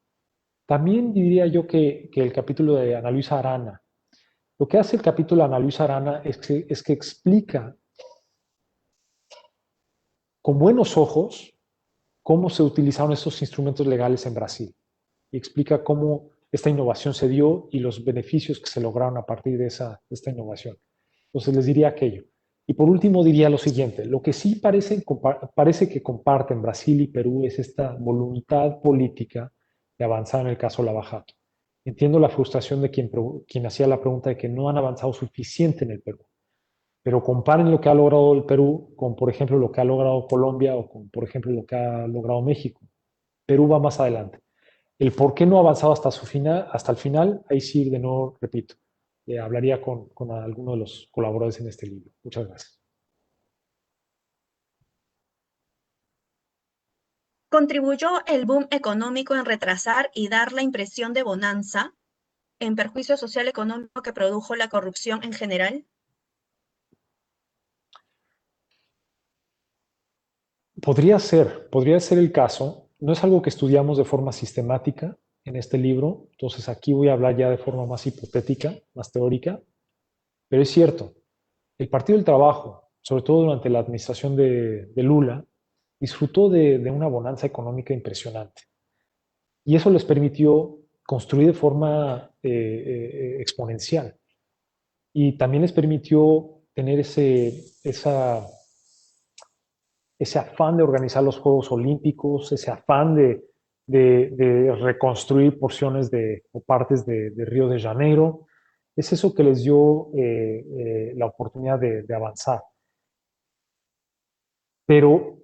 También diría yo que el capítulo de Ana Luisa Arana. Lo que hace el capítulo de Ana Luisa Arana es que explica con buenos ojos cómo se utilizaron estos instrumentos legales en Brasil y explica cómo esta innovación se dio y los beneficios que se lograron a partir de esta innovación. Entonces les diría aquello. Y por último diría lo siguiente, lo que sí parece que comparten Brasil y Perú es esta voluntad política de avanzar en el caso Lava Jato. Entiendo la frustración de quien hacía la pregunta de que no han avanzado suficiente en el Perú. Pero comparen lo que ha logrado el Perú con, por ejemplo, lo que ha logrado Colombia o con, por ejemplo, lo que ha logrado México. Perú va más adelante. El por qué no ha avanzado hasta el final, ahí sí, de nuevo, repito, hablaría con alguno de los colaboradores en este libro. Muchas gracias. ¿Contribuyó el boom económico en retrasar y dar la impresión de bonanza, en perjuicio social económico que produjo la corrupción en general? Podría ser el caso. No es algo que estudiamos de forma sistemática en este libro, entonces aquí voy a hablar ya de forma más hipotética, más teórica, pero es cierto, el Partido del Trabajo, sobre todo durante la administración de Lula, disfrutó de una bonanza económica impresionante. Y eso les permitió construir de forma exponencial. Y también les permitió tener ese afán de organizar los Juegos Olímpicos, ese afán de reconstruir porciones o partes de Río de Janeiro. Es eso que les dio la oportunidad de avanzar. Pero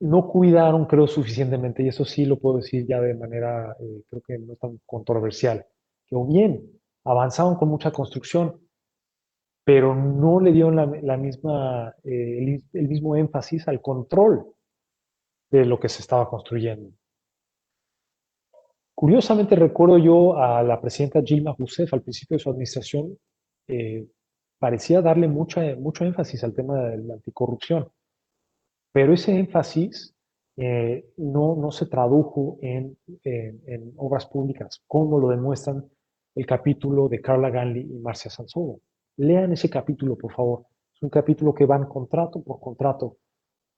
no cuidaron, creo, suficientemente, y eso sí lo puedo decir ya de manera, creo que no tan controversial, que o bien avanzaron con mucha construcción, pero no le dieron la misma, el mismo énfasis al control de lo que se estaba construyendo. Curiosamente recuerdo yo a la presidenta Dilma Rousseff al principio de su administración, eh, parecía darle mucho énfasis al tema de la anticorrupción, pero ese énfasis no se tradujo en obras públicas, como lo demuestran el capítulo de Carla Ganley y Marcia Sansobo. Lean ese capítulo, por favor. Es un capítulo que van contrato por contrato,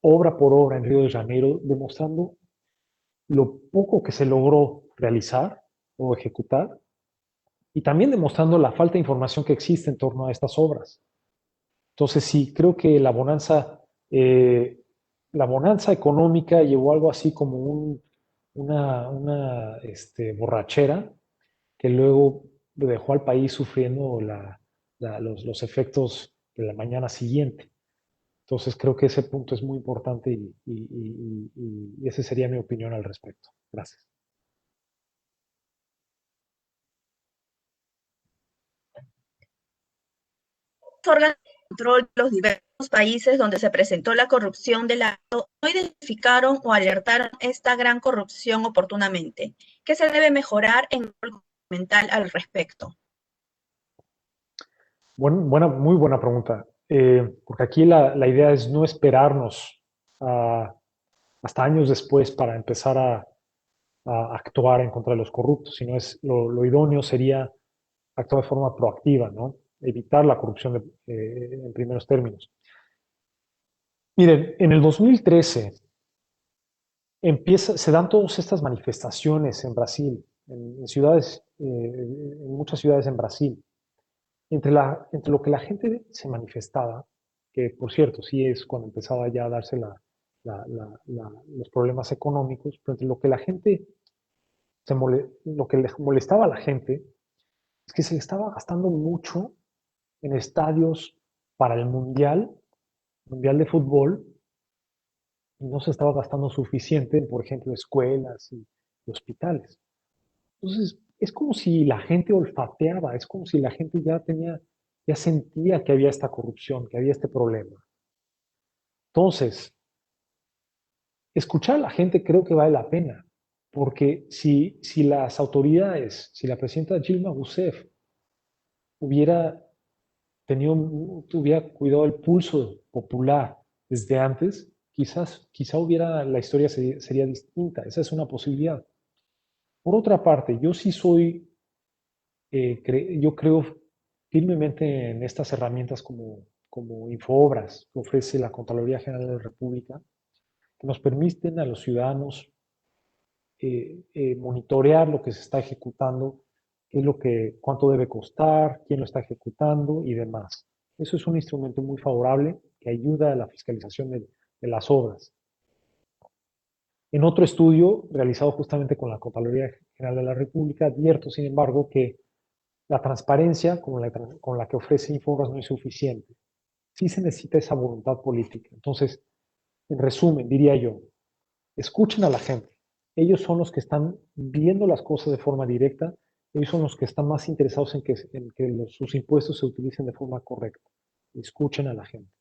obra por obra en Río de Janeiro, demostrando lo poco que se logró realizar o ejecutar y también demostrando la falta de información que existe en torno a estas obras. Entonces, sí, creo que la bonanza económica llevó algo así como una borrachera que luego dejó al país sufriendo los efectos de la mañana siguiente. Entonces, creo que ese punto es muy importante y esa sería mi opinión al respecto. Gracias. Órganos de control de los diversos países donde se presentó la corrupción del acto no identificaron o alertaron esta gran corrupción oportunamente. ¿Qué se debe mejorar en el control gubernamental al respecto? Muy buena pregunta, porque aquí la idea es no esperarnos hasta años después para empezar a actuar en contra de los corruptos, sino lo idóneo sería actuar de forma proactiva, ¿no? Evitar la corrupción en primeros términos. Miren, en el 2013 se dan todas estas manifestaciones en Brasil, en muchas ciudades en Brasil, entre lo que la gente se manifestaba, que por cierto, sí es cuando empezaba ya a darse los problemas económicos, pero entre lo que la gente, lo que le molestaba a la gente es que se estaba gastando mucho en estadios para el mundial de fútbol, y no se estaba gastando suficiente en, por ejemplo, escuelas y hospitales. Entonces, es como si la gente olfateaba, es como si la gente ya sentía que había esta corrupción, que había este problema. Entonces, escuchar a la gente creo que vale la pena, porque si las autoridades, si la presidenta Dilma Rousseff hubiera hubiera cuidado el pulso popular desde antes, quizá la historia sería distinta. Esa es una posibilidad. Por otra parte, yo creo firmemente en estas herramientas como Infoobras que ofrece la Contraloría General de la República, que nos permiten a los ciudadanos monitorear lo que se está ejecutando, cuánto debe costar, quién lo está ejecutando y demás. Eso es un instrumento muy favorable que ayuda a la fiscalización de las obras. En otro estudio realizado justamente con la Contraloría General de la República, advierto, sin embargo, que la transparencia con la que ofrece Infobras no es suficiente. Sí se necesita esa voluntad política. Entonces, en resumen, diría yo, escuchen a la gente. Ellos son los que están viendo las cosas de forma directa. Ellos son los que están más interesados en que sus impuestos se utilicen de forma correcta. Escuchen a la gente.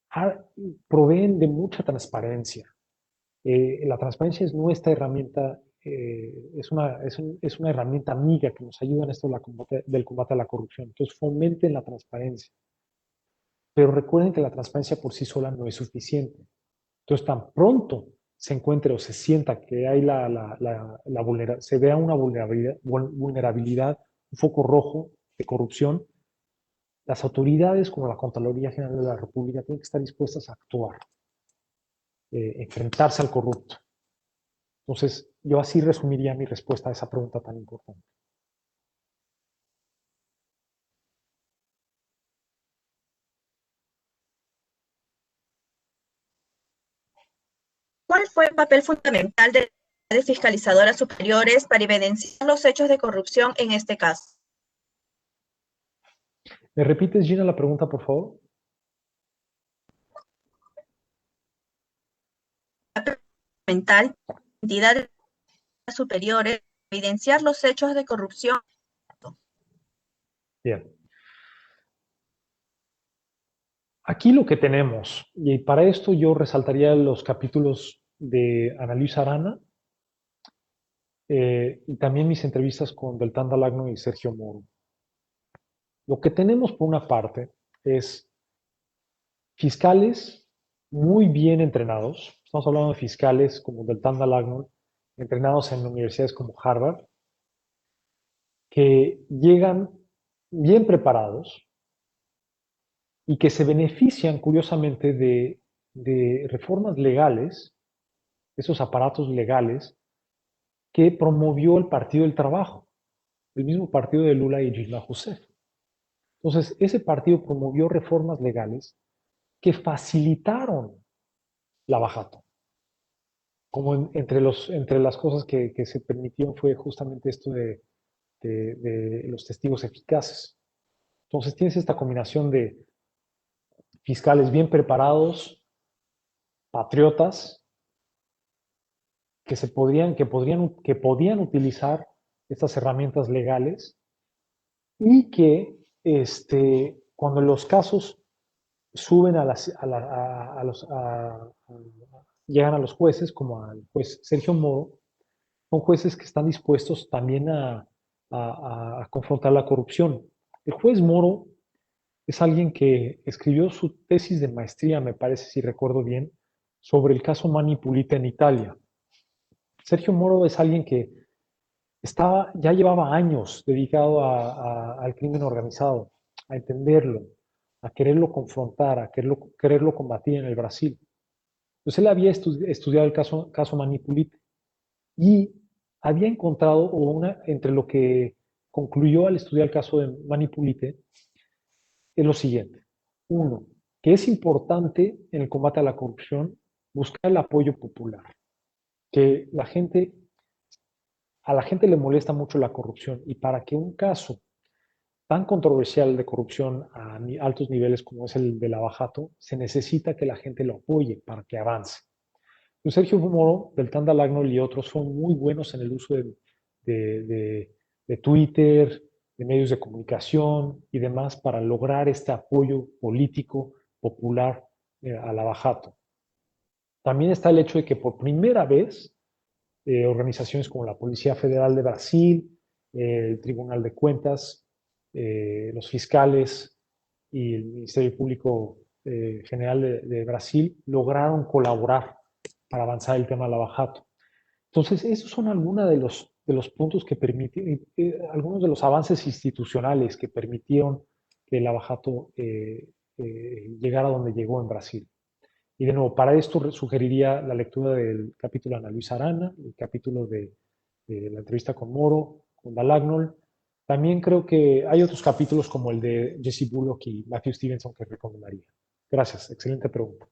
Ah, proveen de mucha transparencia. La transparencia es nuestra herramienta, es una herramienta amiga que nos ayuda en esto del combate a la corrupción. Entonces, fomenten la transparencia. Pero recuerden que la transparencia por sí sola no es suficiente. Entonces, tan pronto se encuentre o se sienta que hay se vea una vulnerabilidad, un foco rojo de corrupción, las autoridades como la Contraloría General de la República tienen que estar dispuestas a actuar, enfrentarse al corrupto. Entonces, yo así resumiría mi respuesta a esa pregunta tan importante. ¿Cuál fue el papel fundamental de las entidades fiscalizadoras superiores para evidenciar los hechos de corrupción en este caso? ¿Me repites, Gina, la pregunta, por favor? Fundamental de las entidades superiores para evidenciar los hechos de corrupción. Bien. Aquí lo que tenemos, y para esto yo resaltaría los capítulos de Ana Luisa Arana y también mis entrevistas con Beltrán Dalagno y Sergio Moro. Lo que tenemos por una parte es fiscales muy bien entrenados. Estamos hablando de fiscales como Beltrán Dalagno, entrenados en universidades como Harvard, que llegan bien preparados y que se benefician, curiosamente, de reformas legales, esos aparatos legales que promovió el Partido del Trabajo, el mismo partido de Lula y Dilma Rousseff. Entonces, ese partido promovió reformas legales que facilitaron la bajata. Como entre las cosas que se permitieron fue justamente esto de los testigos eficaces. Entonces, tienes esta combinación de fiscales bien preparados, patriotas, que podían utilizar estas herramientas legales y que cuando los casos suben llegan a los jueces, como al juez Sergio Moro, son jueces que están dispuestos también a confrontar la corrupción. El juez Moro es alguien que escribió su tesis de maestría, me parece, si recuerdo bien, sobre el caso Mani Pulita en Italia. Sergio Moro es alguien que ya llevaba años dedicado al crimen organizado, a entenderlo, a quererlo confrontar, a quererlo combatir en el Brasil. Entonces él había estudiado el caso Manipulite y había encontrado, entre lo que concluyó al estudiar el caso de Manipulite, es lo siguiente. Uno, que es importante en el combate a la corrupción buscar el apoyo popular, que a la gente le molesta mucho la corrupción y para que un caso tan controversial de corrupción a altos niveles como es el de Lavajato, se necesita que la gente lo apoye para que avance. Sergio Moro, Beltrán Dalagno y otros son muy buenos en el uso de Twitter, de medios de comunicación y demás para lograr este apoyo político popular a Lavajato. También está el hecho de que por primera vez organizaciones como la Policía Federal de Brasil, el Tribunal de Cuentas, los fiscales y el Ministerio Público General de Brasil lograron colaborar para avanzar el tema de Lavajato. Entonces, esos son algunos de los puntos que permitieron, algunos de los avances institucionales que permitieron que Lavajato llegara a donde llegó en Brasil. Y de nuevo, para esto sugeriría la lectura del capítulo de Ana Luisa Arana, el capítulo de la entrevista con Moro, con Dalagnol. También creo que hay otros capítulos como el de Jesse Bullock y Matthew Stevenson que recomendaría. Gracias, excelente pregunta.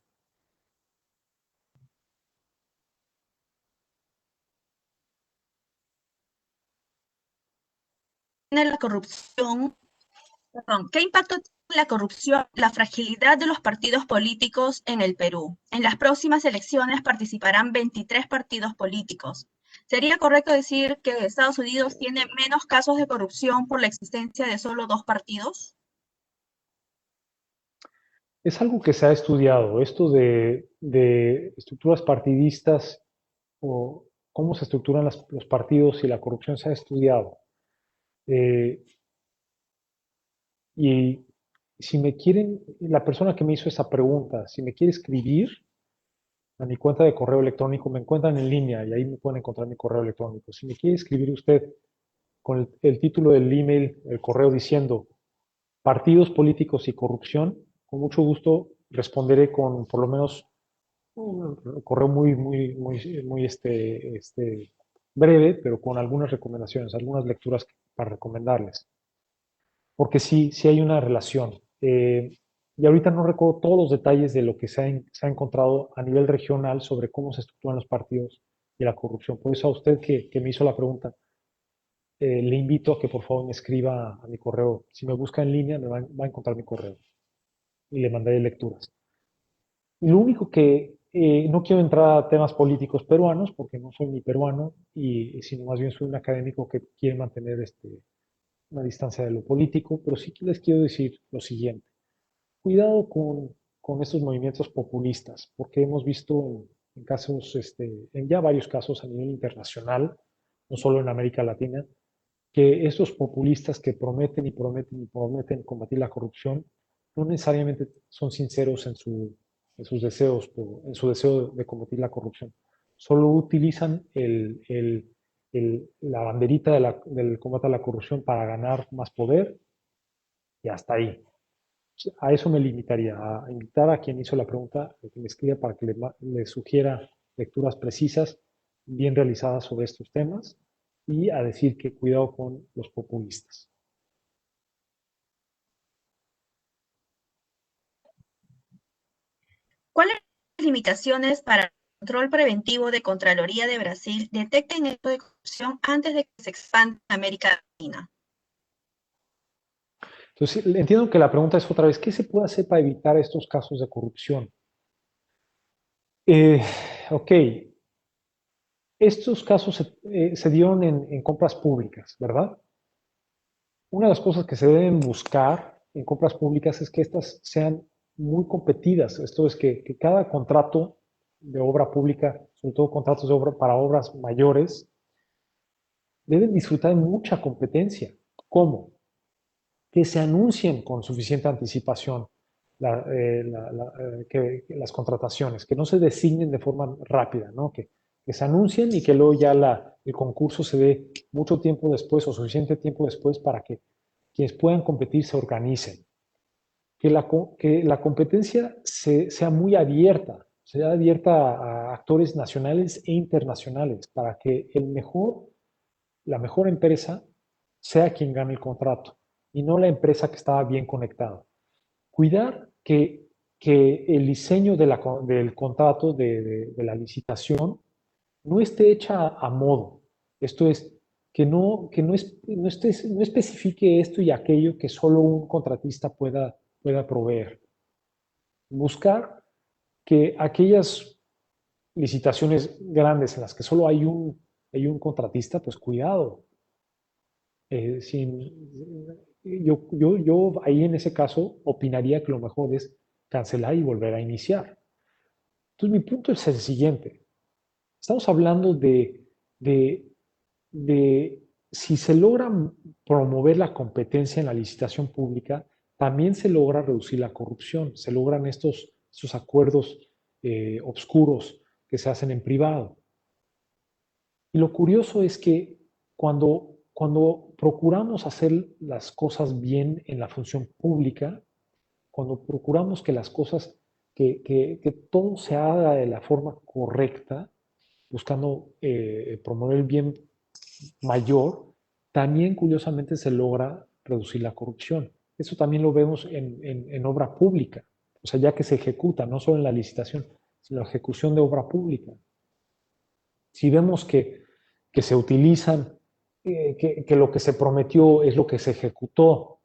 tiene la corrupción, perdón, qué impacto tiene la corrupción, la fragilidad de los partidos políticos en el Perú? En las próximas elecciones participarán 23 partidos políticos. ¿Sería correcto decir que Estados Unidos tiene menos casos de corrupción por la existencia de solo 2 partidos? Es algo que se ha estudiado, esto de estructuras partidistas o cómo se estructuran los partidos y la corrupción se ha estudiado. Y si me quieren, la persona que me hizo esa pregunta, si me quiere escribir a mi cuenta de correo electrónico, me encuentran en línea y ahí me pueden encontrar mi correo electrónico. Si me quiere escribir usted con el título del email, el correo diciendo partidos políticos y corrupción, con mucho gusto responderé con por lo menos un correo muy breve, pero con algunas recomendaciones, algunas lecturas para recomendarles. Porque sí, sí hay una relación. Y ahorita no recuerdo todos los detalles de lo que se ha encontrado a nivel regional sobre cómo se estructuran los partidos y la corrupción. Por eso a usted que me hizo la pregunta, le invito a que por favor me escriba a mi correo. Si me busca en línea, va a encontrar mi correo y le mandaré lecturas. Y lo único que no quiero entrar a temas políticos peruanos, porque no soy ni peruano, sino más bien soy un académico que quiere mantener una distancia de lo político, pero sí que les quiero decir lo siguiente. Cuidado con estos movimientos populistas, porque hemos visto en casos, en ya varios casos a nivel internacional, no solo en América Latina, que estos populistas que prometen y prometen y prometen combatir la corrupción no necesariamente son sinceros en sus deseos, en su deseo de combatir la corrupción. Solo utilizan la banderita del combate a la corrupción para ganar más poder y hasta ahí. A eso me limitaría, a invitar a quien hizo la pregunta, a que me escriba para que le sugiera lecturas precisas, bien realizadas sobre estos temas y a decir que cuidado con los populistas. ¿Cuáles son las limitaciones para el control preventivo de Contraloría de Brasil detecten esto de corrupción antes de que se expanda a América Latina? Entonces, entiendo que la pregunta es otra vez, ¿qué se puede hacer para evitar estos casos de corrupción? Ok, estos casos se dieron en compras públicas, ¿verdad? Una de las cosas que se deben buscar en compras públicas es que estas sean muy competidas. Esto es que cada contrato de obra pública, sobre todo contratos de obra para obras mayores, deben disfrutar de mucha competencia. ¿Cómo? Que se anuncien con suficiente anticipación que las contrataciones, que no se designen de forma rápida, ¿no? Que se anuncien y que luego ya el concurso se dé mucho tiempo después o suficiente tiempo después para que quienes puedan competir se organicen. Que la competencia sea muy abierta, sea abierta a actores nacionales e internacionales para que la mejor empresa sea quien gane el contrato y no la empresa que estaba bien conectada. Cuidar que el diseño del contrato, de la licitación, no esté hecha a modo. Esto es, no especifique esto y aquello que solo un contratista pueda proveer. Buscar que aquellas licitaciones grandes en las que solo hay un contratista, pues cuidado. Yo ahí en ese caso opinaría que lo mejor es cancelar y volver a iniciar. Entonces mi punto es el siguiente. Estamos hablando de, de si se logra promover la competencia en la licitación pública, también se logra reducir la corrupción, se logran estos acuerdos obscuros que se hacen en privado. Y lo curioso es que cuando procuramos hacer las cosas bien en la función pública, cuando procuramos que las cosas, que todo se haga de la forma correcta, buscando promover el bien mayor, también curiosamente se logra reducir la corrupción. Eso también lo vemos en obra pública, o sea, ya que se ejecuta, no solo en la licitación, sino la ejecución de obra pública. Si vemos que se utilizan que lo que se prometió es lo que se ejecutó.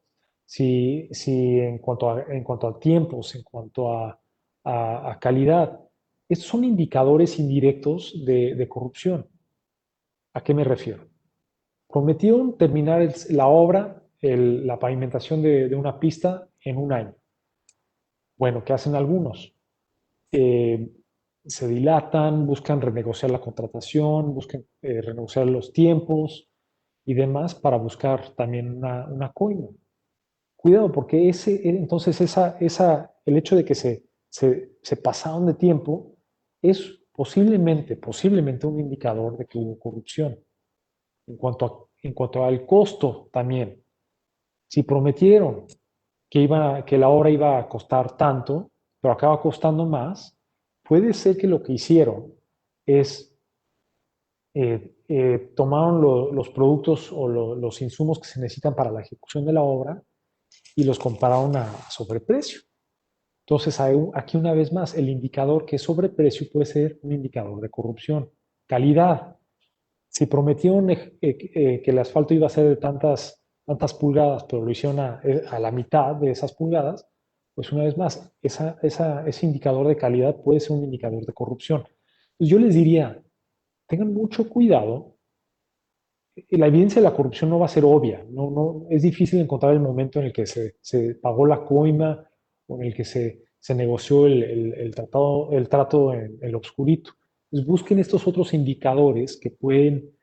Si en cuanto a tiempos, en cuanto a calidad, estos son indicadores indirectos de corrupción. ¿A qué me refiero? Prometieron terminar la obra, la pavimentación de una pista en un año. Bueno, ¿qué hacen algunos? Eh, Se dilatan, buscan renegociar la contratación, buscan renegociar los tiempos y demás para buscar también una coima. Cuidado, porque entonces el hecho de que se pasaron de tiempo es posiblemente un indicador de que hubo corrupción. En cuanto al costo también, si prometieron que la obra iba a costar tanto, pero acaba costando más, puede ser que lo que hicieron es tomaron los productos o los insumos que se necesitan para la ejecución de la obra y los compararon a sobreprecio. Entonces, aquí una vez más, el indicador que es sobreprecio puede ser un indicador de corrupción. Calidad. Si prometieron que el asfalto iba a ser de tantas pulgadas, pero lo hicieron a la mitad de esas pulgadas, pues una vez más, ese indicador de calidad puede ser un indicador de corrupción. Entonces yo les diría, tengan mucho cuidado. La evidencia de la corrupción no va a ser obvia. Es difícil encontrar el momento en el que se pagó la coima o en el que se negoció el trato en el obscurito. Pues busquen estos otros indicadores que pueden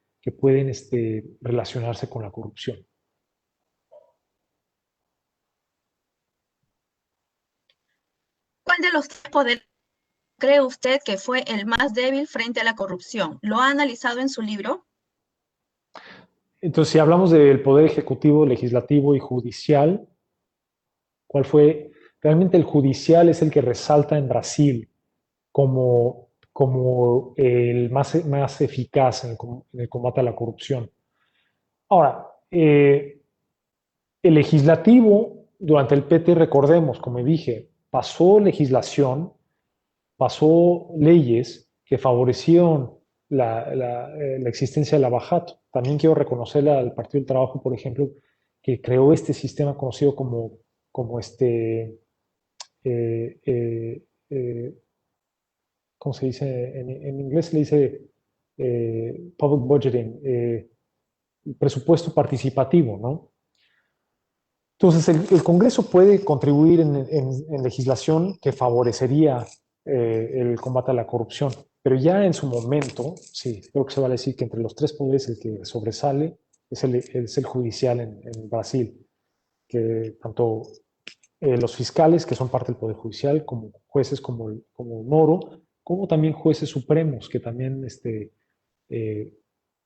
relacionarse con la corrupción. ¿Cuál de los tres poderes cree usted que fue el más débil frente a la corrupción? ¿Lo ha analizado en su libro? Entonces, si hablamos del poder ejecutivo, legislativo y judicial, ¿cuál fue? Realmente el judicial es el que resalta en Brasil como el más eficaz en el combate a la corrupción. Ahora, el legislativo, durante el PT, recordemos, como dije, pasó legislación, pasó leyes que favorecieron la existencia del abajato. También quiero reconocerle al Partido del Trabajo, por ejemplo, que creó este sistema conocido como eh, eh, eh, ¿cómo se dice? En inglés se le dice public budgeting, presupuesto participativo, ¿no? Entonces, el Congreso puede contribuir en legislación que favorecería el combate a la corrupción, pero ya en su momento, sí, creo que se va a decir que entre los tres poderes el que sobresale es el judicial en Brasil, que tanto los fiscales, que son parte del Poder Judicial, como jueces como Moro, como también jueces supremos, que también eh,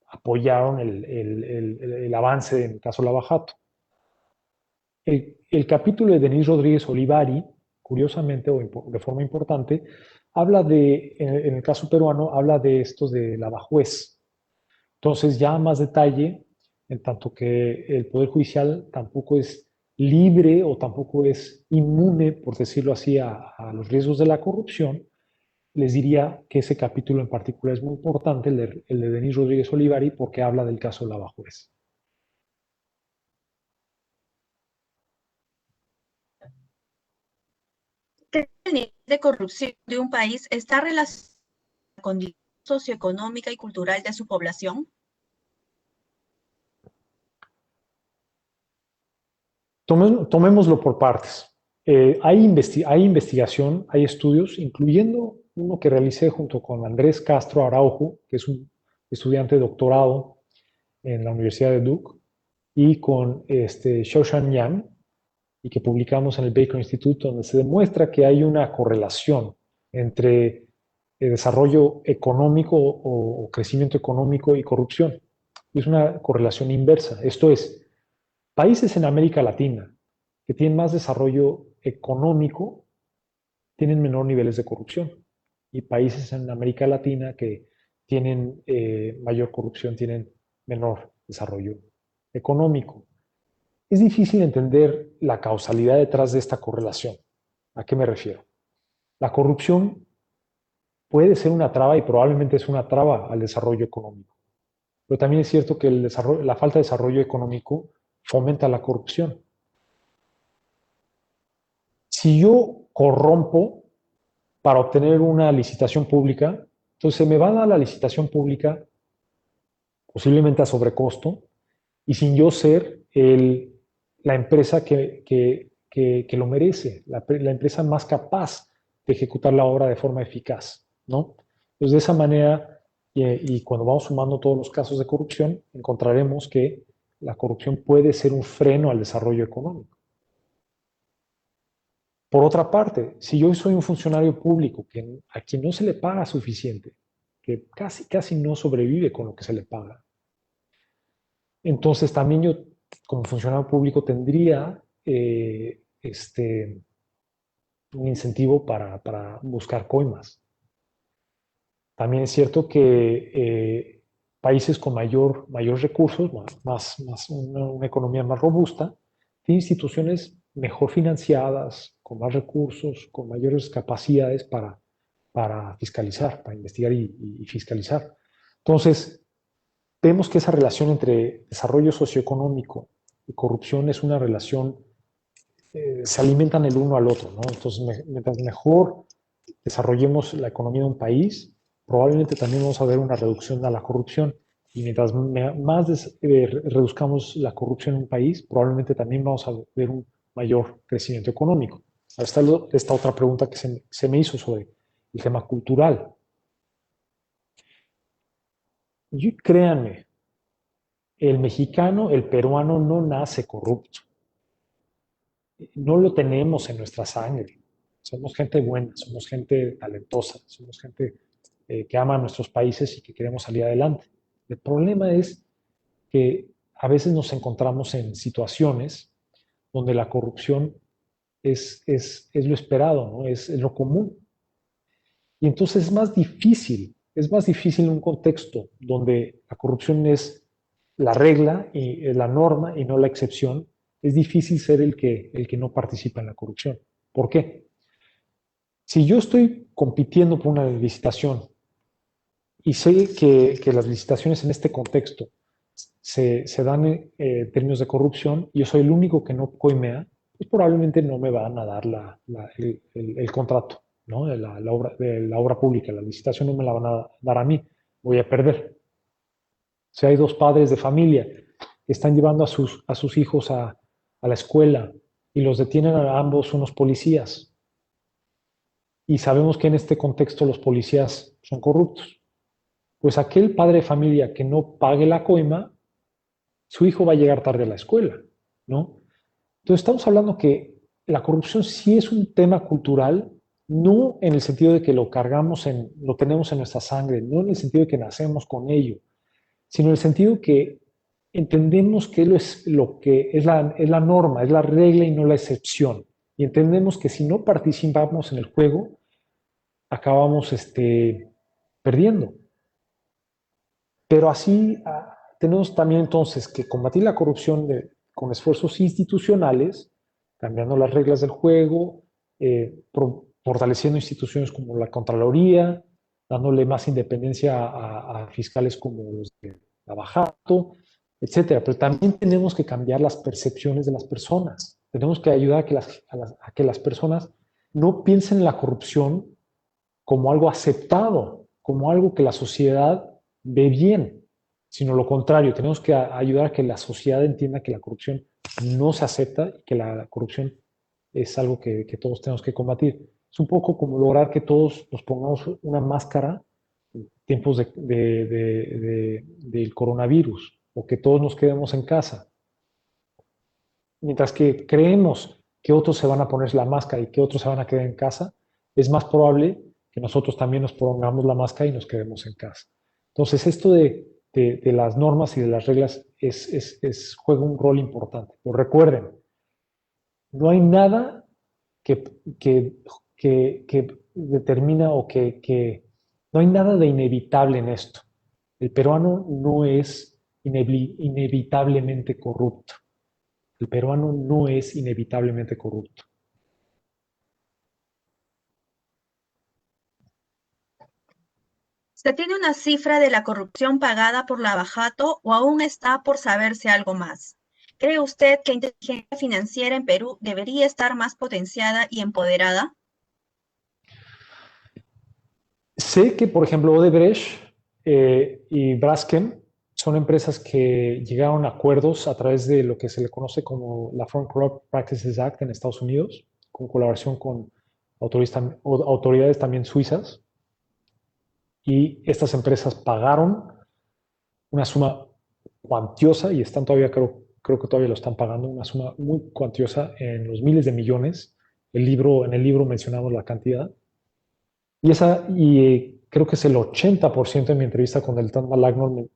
apoyaron el avance en el caso Lavajato. El capítulo de Denis Rodríguez Olivari, curiosamente o de forma importante, habla en el caso peruano, habla de estos de lavajuez. Entonces, ya más detalle, en tanto que el Poder Judicial tampoco es libre o tampoco es inmune, por decirlo así, a los riesgos de la corrupción, les diría que ese capítulo en particular es muy importante, el de Denis Rodríguez Olivari, porque habla del caso Lavajuez. ¿Cree que el nivel de corrupción de un país está relacionado con la condición socioeconómica y cultural de su población? Tomémoslo por partes. Hay investigación, hay estudios, incluyendo uno que realicé junto con Andrés Castro Araujo, que es un estudiante de doctorado en la Universidad de Duke, y con Shoshan Yang, y que publicamos en el Baker Institute, donde se demuestra que hay una correlación entre desarrollo económico o crecimiento económico y corrupción. Y es una correlación inversa. Esto es, países en América Latina que tienen más desarrollo económico tienen menor niveles de corrupción. Y países en América Latina que tienen mayor corrupción tienen menor desarrollo económico. Es difícil entender la causalidad detrás de esta correlación. ¿A qué me refiero? La corrupción puede ser una traba y probablemente es una traba al desarrollo económico. pero también es cierto que la falta de desarrollo económico fomenta la corrupción. Si yo corrompo para obtener una licitación pública, entonces se me va a dar la licitación pública posiblemente a sobrecosto y sin yo ser la empresa que lo merece, la empresa más capaz de ejecutar la obra de forma eficaz, ¿no? Entonces, de esa manera, y cuando vamos sumando todos los casos de corrupción, encontraremos que la corrupción puede ser un freno al desarrollo económico. Por otra parte, si yo soy un funcionario público a quien no se le paga suficiente, que casi no sobrevive con lo que se le paga, entonces también yo, como funcionario público, tendría un incentivo para buscar coimas. También es cierto que países con mayor recursos, una economía más robusta, tienen instituciones mejor financiadas, con más recursos, con mayores capacidades para fiscalizar, para investigar y fiscalizar. Entonces, vemos que esa relación entre desarrollo socioeconómico y corrupción es una relación, se alimentan el uno al otro, ¿no? Entonces, mientras mejor desarrollemos la economía de un país, probablemente también vamos a ver una reducción de la corrupción. Y mientras más reduzcamos la corrupción en un país, probablemente también vamos a ver un mayor crecimiento económico. Ahora está esta otra pregunta que se me hizo sobre el tema cultural. Y créanme, el mexicano, el peruano no nace corrupto. No lo tenemos en nuestra sangre. Somos gente buena, somos gente talentosa, somos gente que ama a nuestros países y que queremos salir adelante. El problema es que a veces nos encontramos en situaciones donde la corrupción es lo esperado, ¿no? Es lo común. Y entonces es más difícil en un contexto donde la corrupción es la regla y la norma y no la excepción, es difícil ser el que no participa en la corrupción. ¿Por qué? Si yo estoy compitiendo por una licitación y sé que las licitaciones en este contexto se dan en términos de corrupción y yo soy el único que no coimea, pues probablemente no me van a dar el contrato, ¿no? De la obra pública, la licitación no me la van a dar a mí, voy a perder. Si hay dos padres de familia que están llevando a sus hijos a la escuela y los detienen a ambos unos policías, y sabemos que en este contexto los policías son corruptos, pues aquel padre de familia que no pague la coima, su hijo va a llegar tarde a la escuela, ¿no? Entonces estamos hablando que la corrupción sí es un tema cultural, no en el sentido de que lo cargamos lo tenemos en nuestra sangre, no en el sentido de que nacemos con ello, sino en el sentido que entendemos que lo que es la norma, es la regla y no la excepción. Y entendemos que si no participamos en el juego, acabamos perdiendo. Pero así tenemos también entonces que combatir la corrupción con esfuerzos institucionales, cambiando las reglas del juego, fortaleciendo instituciones como la Contraloría, dándole más independencia a fiscales como los de Lavajato, etcétera. Pero también tenemos que cambiar las percepciones de las personas. Tenemos que ayudar a que las personas no piensen en la corrupción como algo aceptado, como algo que la sociedad ve bien, sino lo contrario, tenemos que ayudar a que la sociedad entienda que la corrupción no se acepta y que la corrupción es algo que todos tenemos que combatir. Es un poco como lograr que todos nos pongamos una máscara en tiempos del coronavirus o que todos nos quedemos en casa. Mientras que creemos que otros se van a poner la máscara y que otros se van a quedar en casa, es más probable que nosotros también nos pongamos la máscara y nos quedemos en casa. Entonces, esto de las normas y de las reglas juega un rol importante. Pero recuerden, no hay nada que, que, que determina no hay nada de inevitable en esto. El peruano no es inevitablemente corrupto. El peruano no es inevitablemente corrupto. ¿Se tiene una cifra de la corrupción pagada por Lavajato o aún está por saberse algo más? ¿Cree usted que la inteligencia financiera en Perú debería estar más potenciada y empoderada? Sé que, por ejemplo, Odebrecht y Braskem son empresas que llegaron a acuerdos a través de lo que se le conoce como la Foreign Corrupt Practices Act en Estados Unidos, con colaboración con autoridades también suizas. Y estas empresas pagaron una suma cuantiosa, y están todavía, creo que todavía lo están pagando, una suma muy cuantiosa en los miles de millones. En el libro mencionamos la cantidad. Creo que es el 80% en mi entrevista con Deltan Malagnon,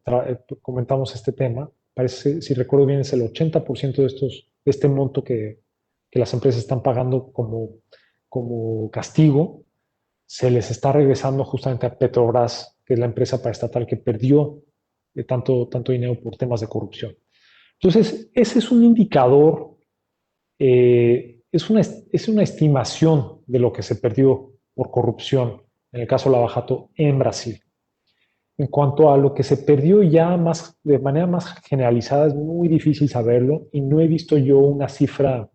comentamos este tema. Parece, si recuerdo bien, es el 80% de este monto que las empresas están pagando como castigo, se les está regresando justamente a Petrobras, que es la empresa paraestatal que perdió tanto dinero por temas de corrupción. Entonces, ese es un indicador, es una estimación de lo que se perdió por corrupción, en el caso de Lavajato, en Brasil. En cuanto a lo que se perdió ya de manera más generalizada, es muy difícil saberlo y no he visto yo una cifra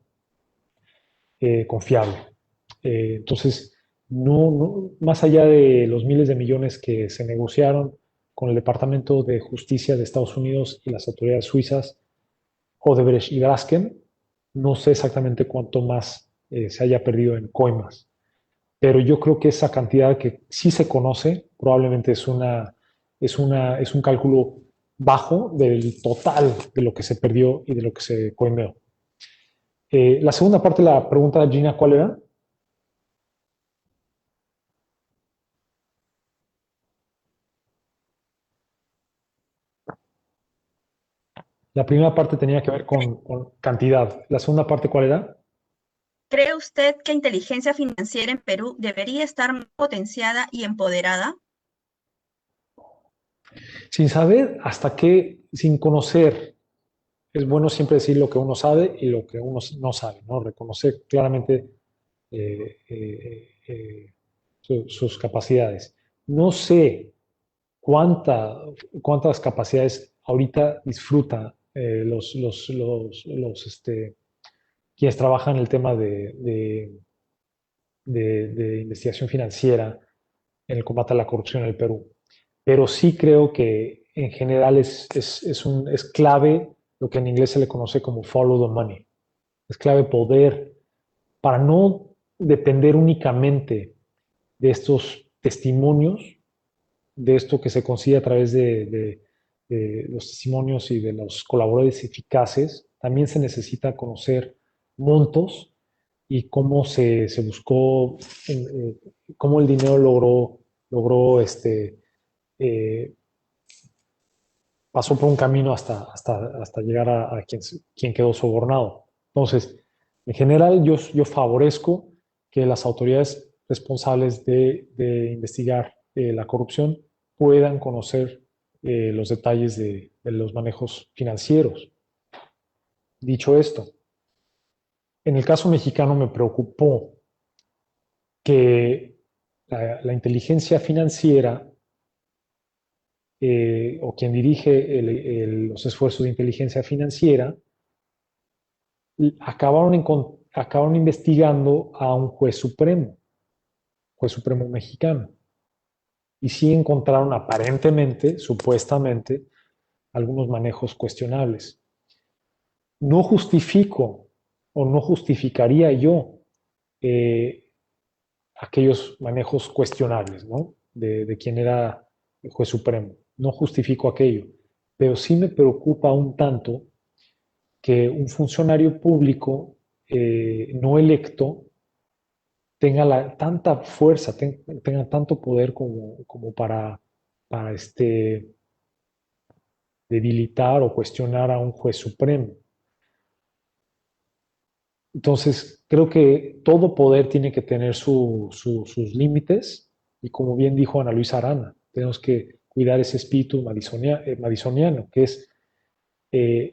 confiable. Entonces, más allá de los miles de millones que se negociaron con el Departamento de Justicia de Estados Unidos y las autoridades suizas, Odebrecht y Braskem, no sé exactamente cuánto más se haya perdido en coimas, pero yo creo que esa cantidad que sí se conoce probablemente es un cálculo bajo del total de lo que se perdió y de lo que se coimeó. La segunda parte de la pregunta, Gina, ¿cuál era? La primera parte tenía que ver con cantidad. La segunda parte, ¿cuál era? ¿Cree usted que la inteligencia financiera en Perú debería estar más potenciada y empoderada? Sin saber hasta qué, sin conocer, es bueno siempre decir lo que uno sabe y lo que uno no sabe, ¿no? Reconocer claramente eh, eh, eh, sus capacidades. No sé cuántas capacidades ahorita disfruta quienes trabajan en el tema de investigación financiera en el combate a la corrupción en el Perú. Pero sí creo que en general es clave lo que en inglés se le conoce como follow the money. Es clave poder, para no depender únicamente de estos testimonios, de esto que se consigue a través de los testimonios y de los colaboradores eficaces, también se necesita conocer montos y cómo se buscó, cómo el dinero logró eh, pasó por un camino hasta llegar a quien quedó sobornado. Entonces, en general, yo favorezco que las autoridades responsables de investigar la corrupción puedan conocer los detalles de los manejos financieros. Dicho esto, en el caso mexicano me preocupó que la inteligencia financiera o quien dirige los esfuerzos de inteligencia financiera, acabaron investigando a un juez supremo mexicano. Y sí encontraron aparentemente, supuestamente, algunos manejos cuestionables. No justifico o no justificaría yo aquellos manejos cuestionables, ¿no? De quien era el juez supremo. No justifico aquello, pero sí me preocupa un tanto que un funcionario público no electo tenga tanta fuerza, tenga tanto poder como para debilitar o cuestionar a un juez supremo. Entonces, creo que todo poder tiene que tener sus límites y como bien dijo Ana Luisa Arana, tenemos que cuidar ese espíritu madisoniano, que es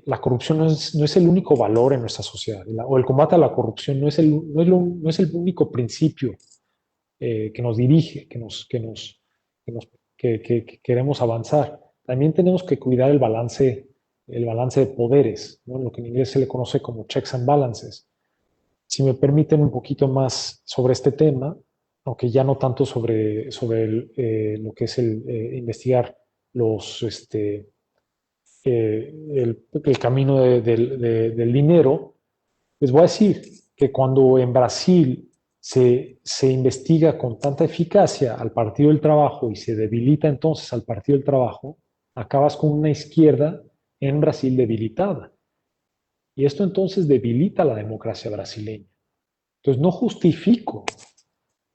la corrupción no es el único valor en nuestra sociedad, o el combate a la corrupción no es el único principio que nos dirige, que nos que queremos avanzar. También tenemos que cuidar el balance de poderes, ¿no? Lo que en inglés se le conoce como checks and balances. Si me permiten un poquito más sobre este tema, aunque ya no tanto sobre lo que es investigar el camino del dinero, les voy a decir que cuando en Brasil se investiga con tanta eficacia al Partido del Trabajo y se debilita entonces al Partido del Trabajo, acabas con una izquierda en Brasil debilitada. Y esto entonces debilita la democracia brasileña. Entonces no justifico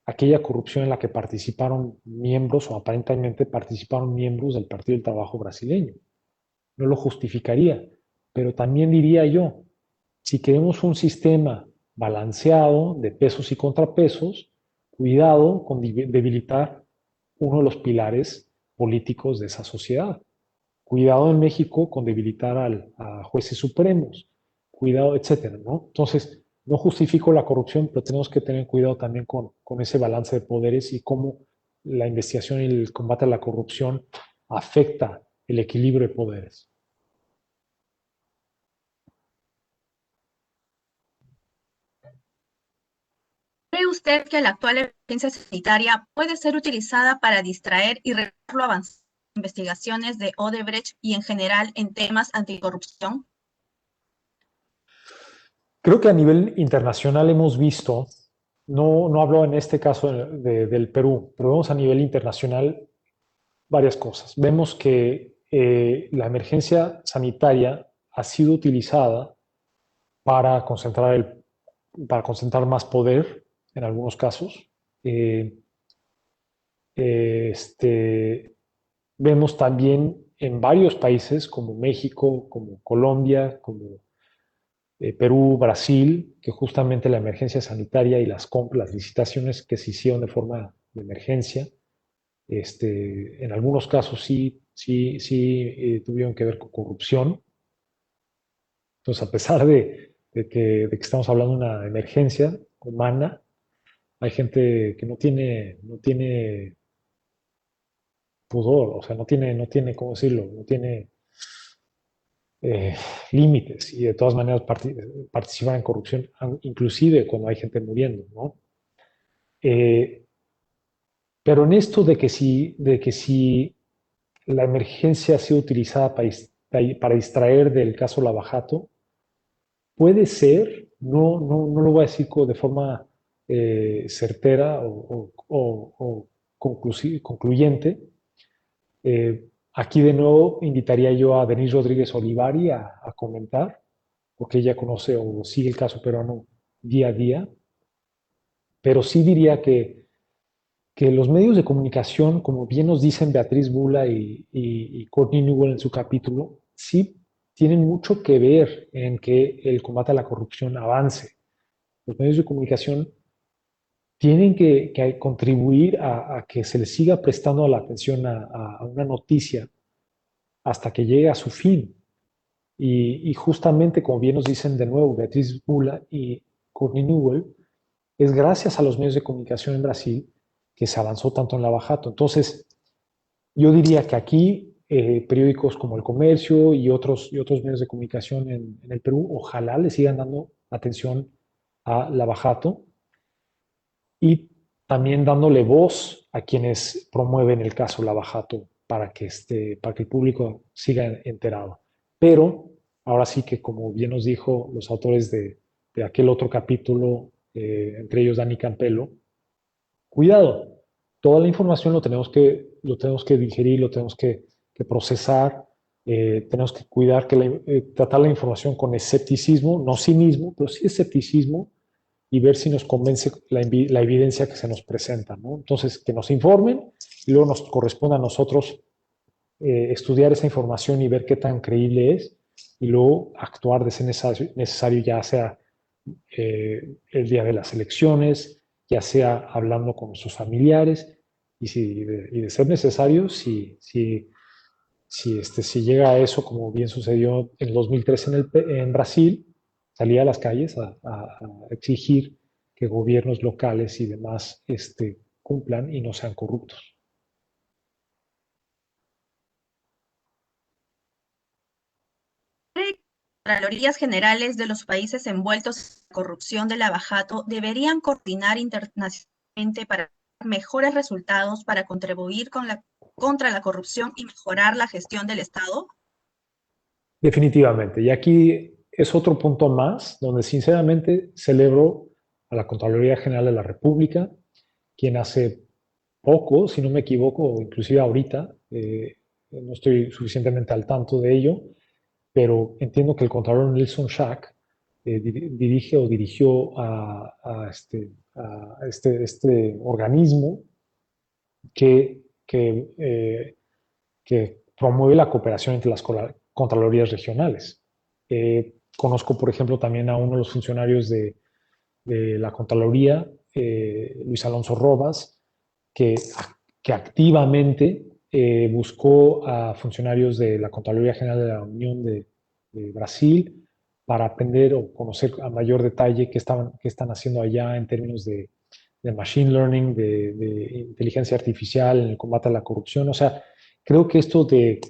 aquella corrupción en la que participaron miembros o aparentemente participaron miembros del Partido del Trabajo brasileño. No lo justificaría, pero también diría yo, si queremos un sistema balanceado de pesos y contrapesos, cuidado con debilitar uno de los pilares políticos de esa sociedad. Cuidado en México con debilitar a jueces supremos, cuidado, etcétera, ¿no? Entonces, no justifico la corrupción, pero tenemos que tener cuidado también con ese balance de poderes y cómo la investigación y el combate a la corrupción afecta el equilibrio de poderes. ¿Cree usted que la actual emergencia sanitaria puede ser utilizada para distraer y retrasar lo avanzado en investigaciones de Odebrecht y en general en temas anticorrupción? Creo que a nivel internacional hemos visto, no hablo en este caso del Perú, pero vemos a nivel internacional varias cosas. Vemos que la emergencia sanitaria ha sido utilizada para para concentrar más poder en algunos casos. Eh, Vemos también en varios países como México, como Colombia, como Perú, Brasil, que justamente la emergencia sanitaria y las licitaciones que se hicieron de forma de emergencia, en algunos casos sí tuvieron que ver con corrupción. Entonces, a pesar de que estamos hablando de una emergencia humana, hay gente que no tiene pudor, o sea, no tiene, ¿cómo decirlo? No tiene eh, límites y de todas maneras participan en corrupción, inclusive cuando hay gente muriendo, ¿no? Eh, pero en esto de que si la emergencia ha sido utilizada para distraer del caso Lavajato, puede ser, no lo voy a decir de forma certera o concluyente. Aquí de nuevo invitaría yo a Denise Rodríguez Olivari a comentar, porque ella conoce o sigue el caso peruano día a día, pero sí diría que los medios de comunicación, como bien nos dicen Beatriz Bula y Courtney Newell en su capítulo, sí tienen mucho que ver en que el combate a la corrupción avance. Los medios de comunicación tienen que contribuir a que se les siga prestando la atención a una noticia hasta que llegue a su fin. Y justamente, como bien nos dicen de nuevo Beatriz Bula y Courtney Newell, es gracias a los medios de comunicación en Brasil que se avanzó tanto en Lavajato. Entonces, yo diría que aquí periódicos como El Comercio y otros medios de comunicación en el Perú, ojalá le sigan dando atención a Lavajato y también dándole voz a quienes promueven el caso Lavajato para que el público siga enterado. Pero ahora sí que, como bien nos dijo los autores de aquel otro capítulo, entre ellos Dani Campelo, cuidado, toda la información lo tenemos que digerir, lo tenemos que procesar, tenemos que cuidar tratar la información con escepticismo, no cinismo, pero sí escepticismo, y ver si nos convence la evidencia que se nos presenta, ¿no? Entonces, que nos informen y luego nos corresponde a nosotros estudiar esa información y ver qué tan creíble es y luego actuar de ser necesario ya sea el día de las elecciones, ya sea hablando con sus familiares y de ser necesario, si llega a eso, como bien sucedió en el 2013 en Brasil, salía a las calles a exigir que gobiernos locales y demás cumplan y no sean corruptos. Contralorías generales de los países envueltos en la corrupción de Lavajato deberían coordinar internacionalmente para mejores resultados para contribuir contra la corrupción y mejorar la gestión del Estado? Definitivamente. Y aquí es otro punto más donde sinceramente celebro a la Contraloría General de la República, quien hace poco, si no me equivoco, o inclusive ahorita, no estoy suficientemente al tanto de ello, pero entiendo que el Contralor Nelson Schack dirige o dirigió a este organismo que promueve la cooperación entre las contralorías regionales. Conozco, por ejemplo, también a uno de los funcionarios de la Contraloría, Luis Alonso Robas, que, que activamente buscó a funcionarios de la Contraloría General de la Unión de Brasil para aprender o conocer a mayor detalle qué están haciendo allá en términos de machine learning, de inteligencia artificial en el combate a la corrupción. O sea, creo que esto de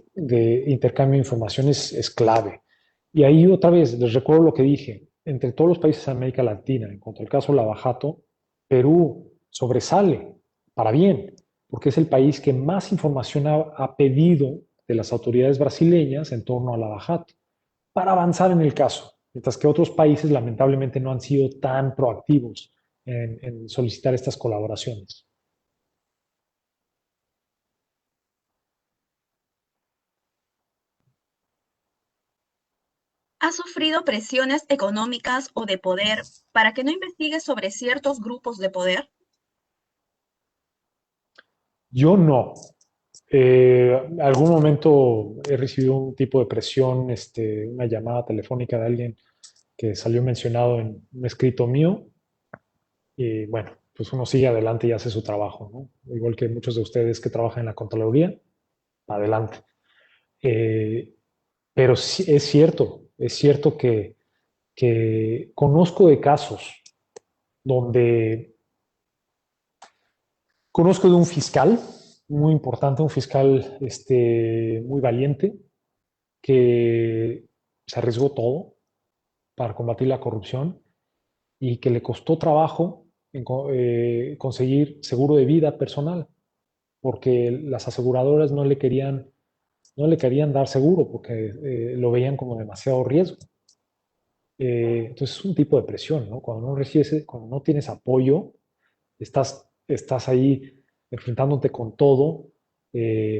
intercambio de información es clave. Y ahí otra vez les recuerdo lo que dije, entre todos los países de América Latina, en cuanto al caso Lavajato, Perú sobresale para bien, porque es el país que más información ha pedido de las autoridades brasileñas en torno a Lavajato para avanzar en el caso, mientras que otros países lamentablemente no han sido tan proactivos en solicitar estas colaboraciones. ¿Ha sufrido presiones económicas o de poder para que no investigue sobre ciertos grupos de poder? Yo no. Algún momento he recibido un tipo de presión, una llamada telefónica de alguien que salió mencionado en un escrito mío. Y bueno, pues uno sigue adelante y hace su trabajo, ¿no? Igual que muchos de ustedes que trabajan en la Contraloría, adelante. Eh, pero sí, es cierto que conozco de casos donde conozco de un fiscal muy importante, un fiscal muy valiente, que se arriesgó todo para combatir la corrupción y que le costó trabajo conseguir seguro de vida personal, porque las aseguradoras no le querían dar seguro porque lo veían como demasiado riesgo. Entonces es un tipo de presión, ¿no? Cuando no tienes apoyo, estás ahí enfrentándote con todo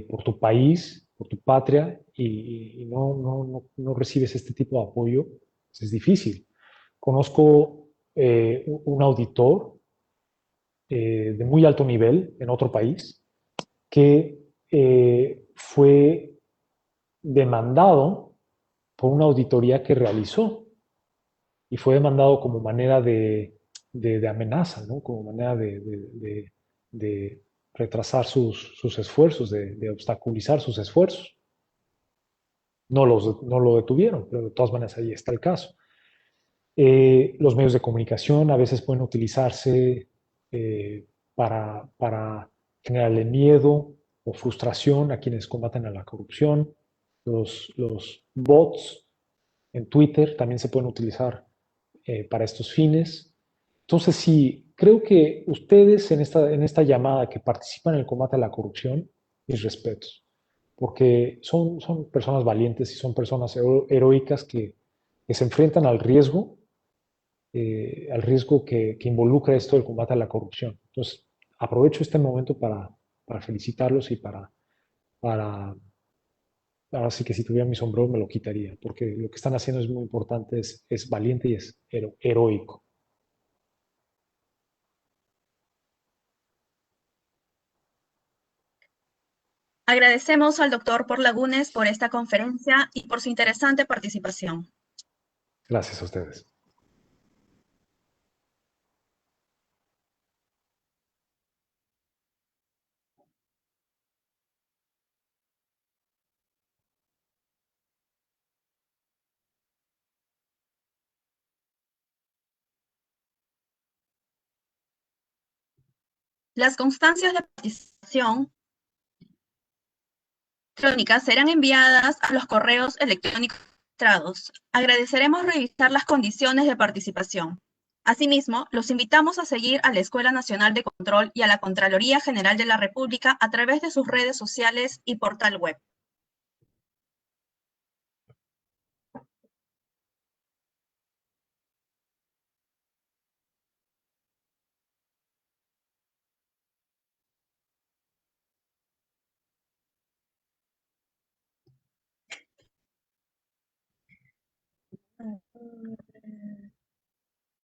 por tu país, por tu patria, y no recibes este tipo de apoyo, pues es difícil. Conozco un auditor de muy alto nivel en otro país que fue demandado por una auditoría que realizó y fue demandado como manera de amenaza, ¿no? Como manera de retrasar sus esfuerzos, de obstaculizar sus esfuerzos. No lo detuvieron, pero de todas maneras ahí está el caso. Los medios de comunicación a veces pueden utilizarse para generarle miedo o frustración a quienes combaten a la corrupción. Los bots en Twitter también se pueden utilizar para estos fines. Entonces, sí, creo que ustedes en esta llamada que participan en el combate a la corrupción, mis respetos, porque son personas valientes y son personas heroicas que se enfrentan al riesgo que involucra esto del combate a la corrupción. Entonces, aprovecho este momento para felicitarlos y para, ahora sí que si tuviera mi sombrero me lo quitaría, porque lo que están haciendo es muy importante, es valiente y es heroico. Agradecemos al doctor por Lagunes por esta conferencia y por su interesante participación. Gracias a ustedes. Las constancias de participación electrónicas serán enviadas a los correos electrónicos registrados. Agradeceremos revisar las condiciones de participación. Asimismo, los invitamos a seguir a la Escuela Nacional de Control y a la Contraloría General de la República a través de sus redes sociales y portal web.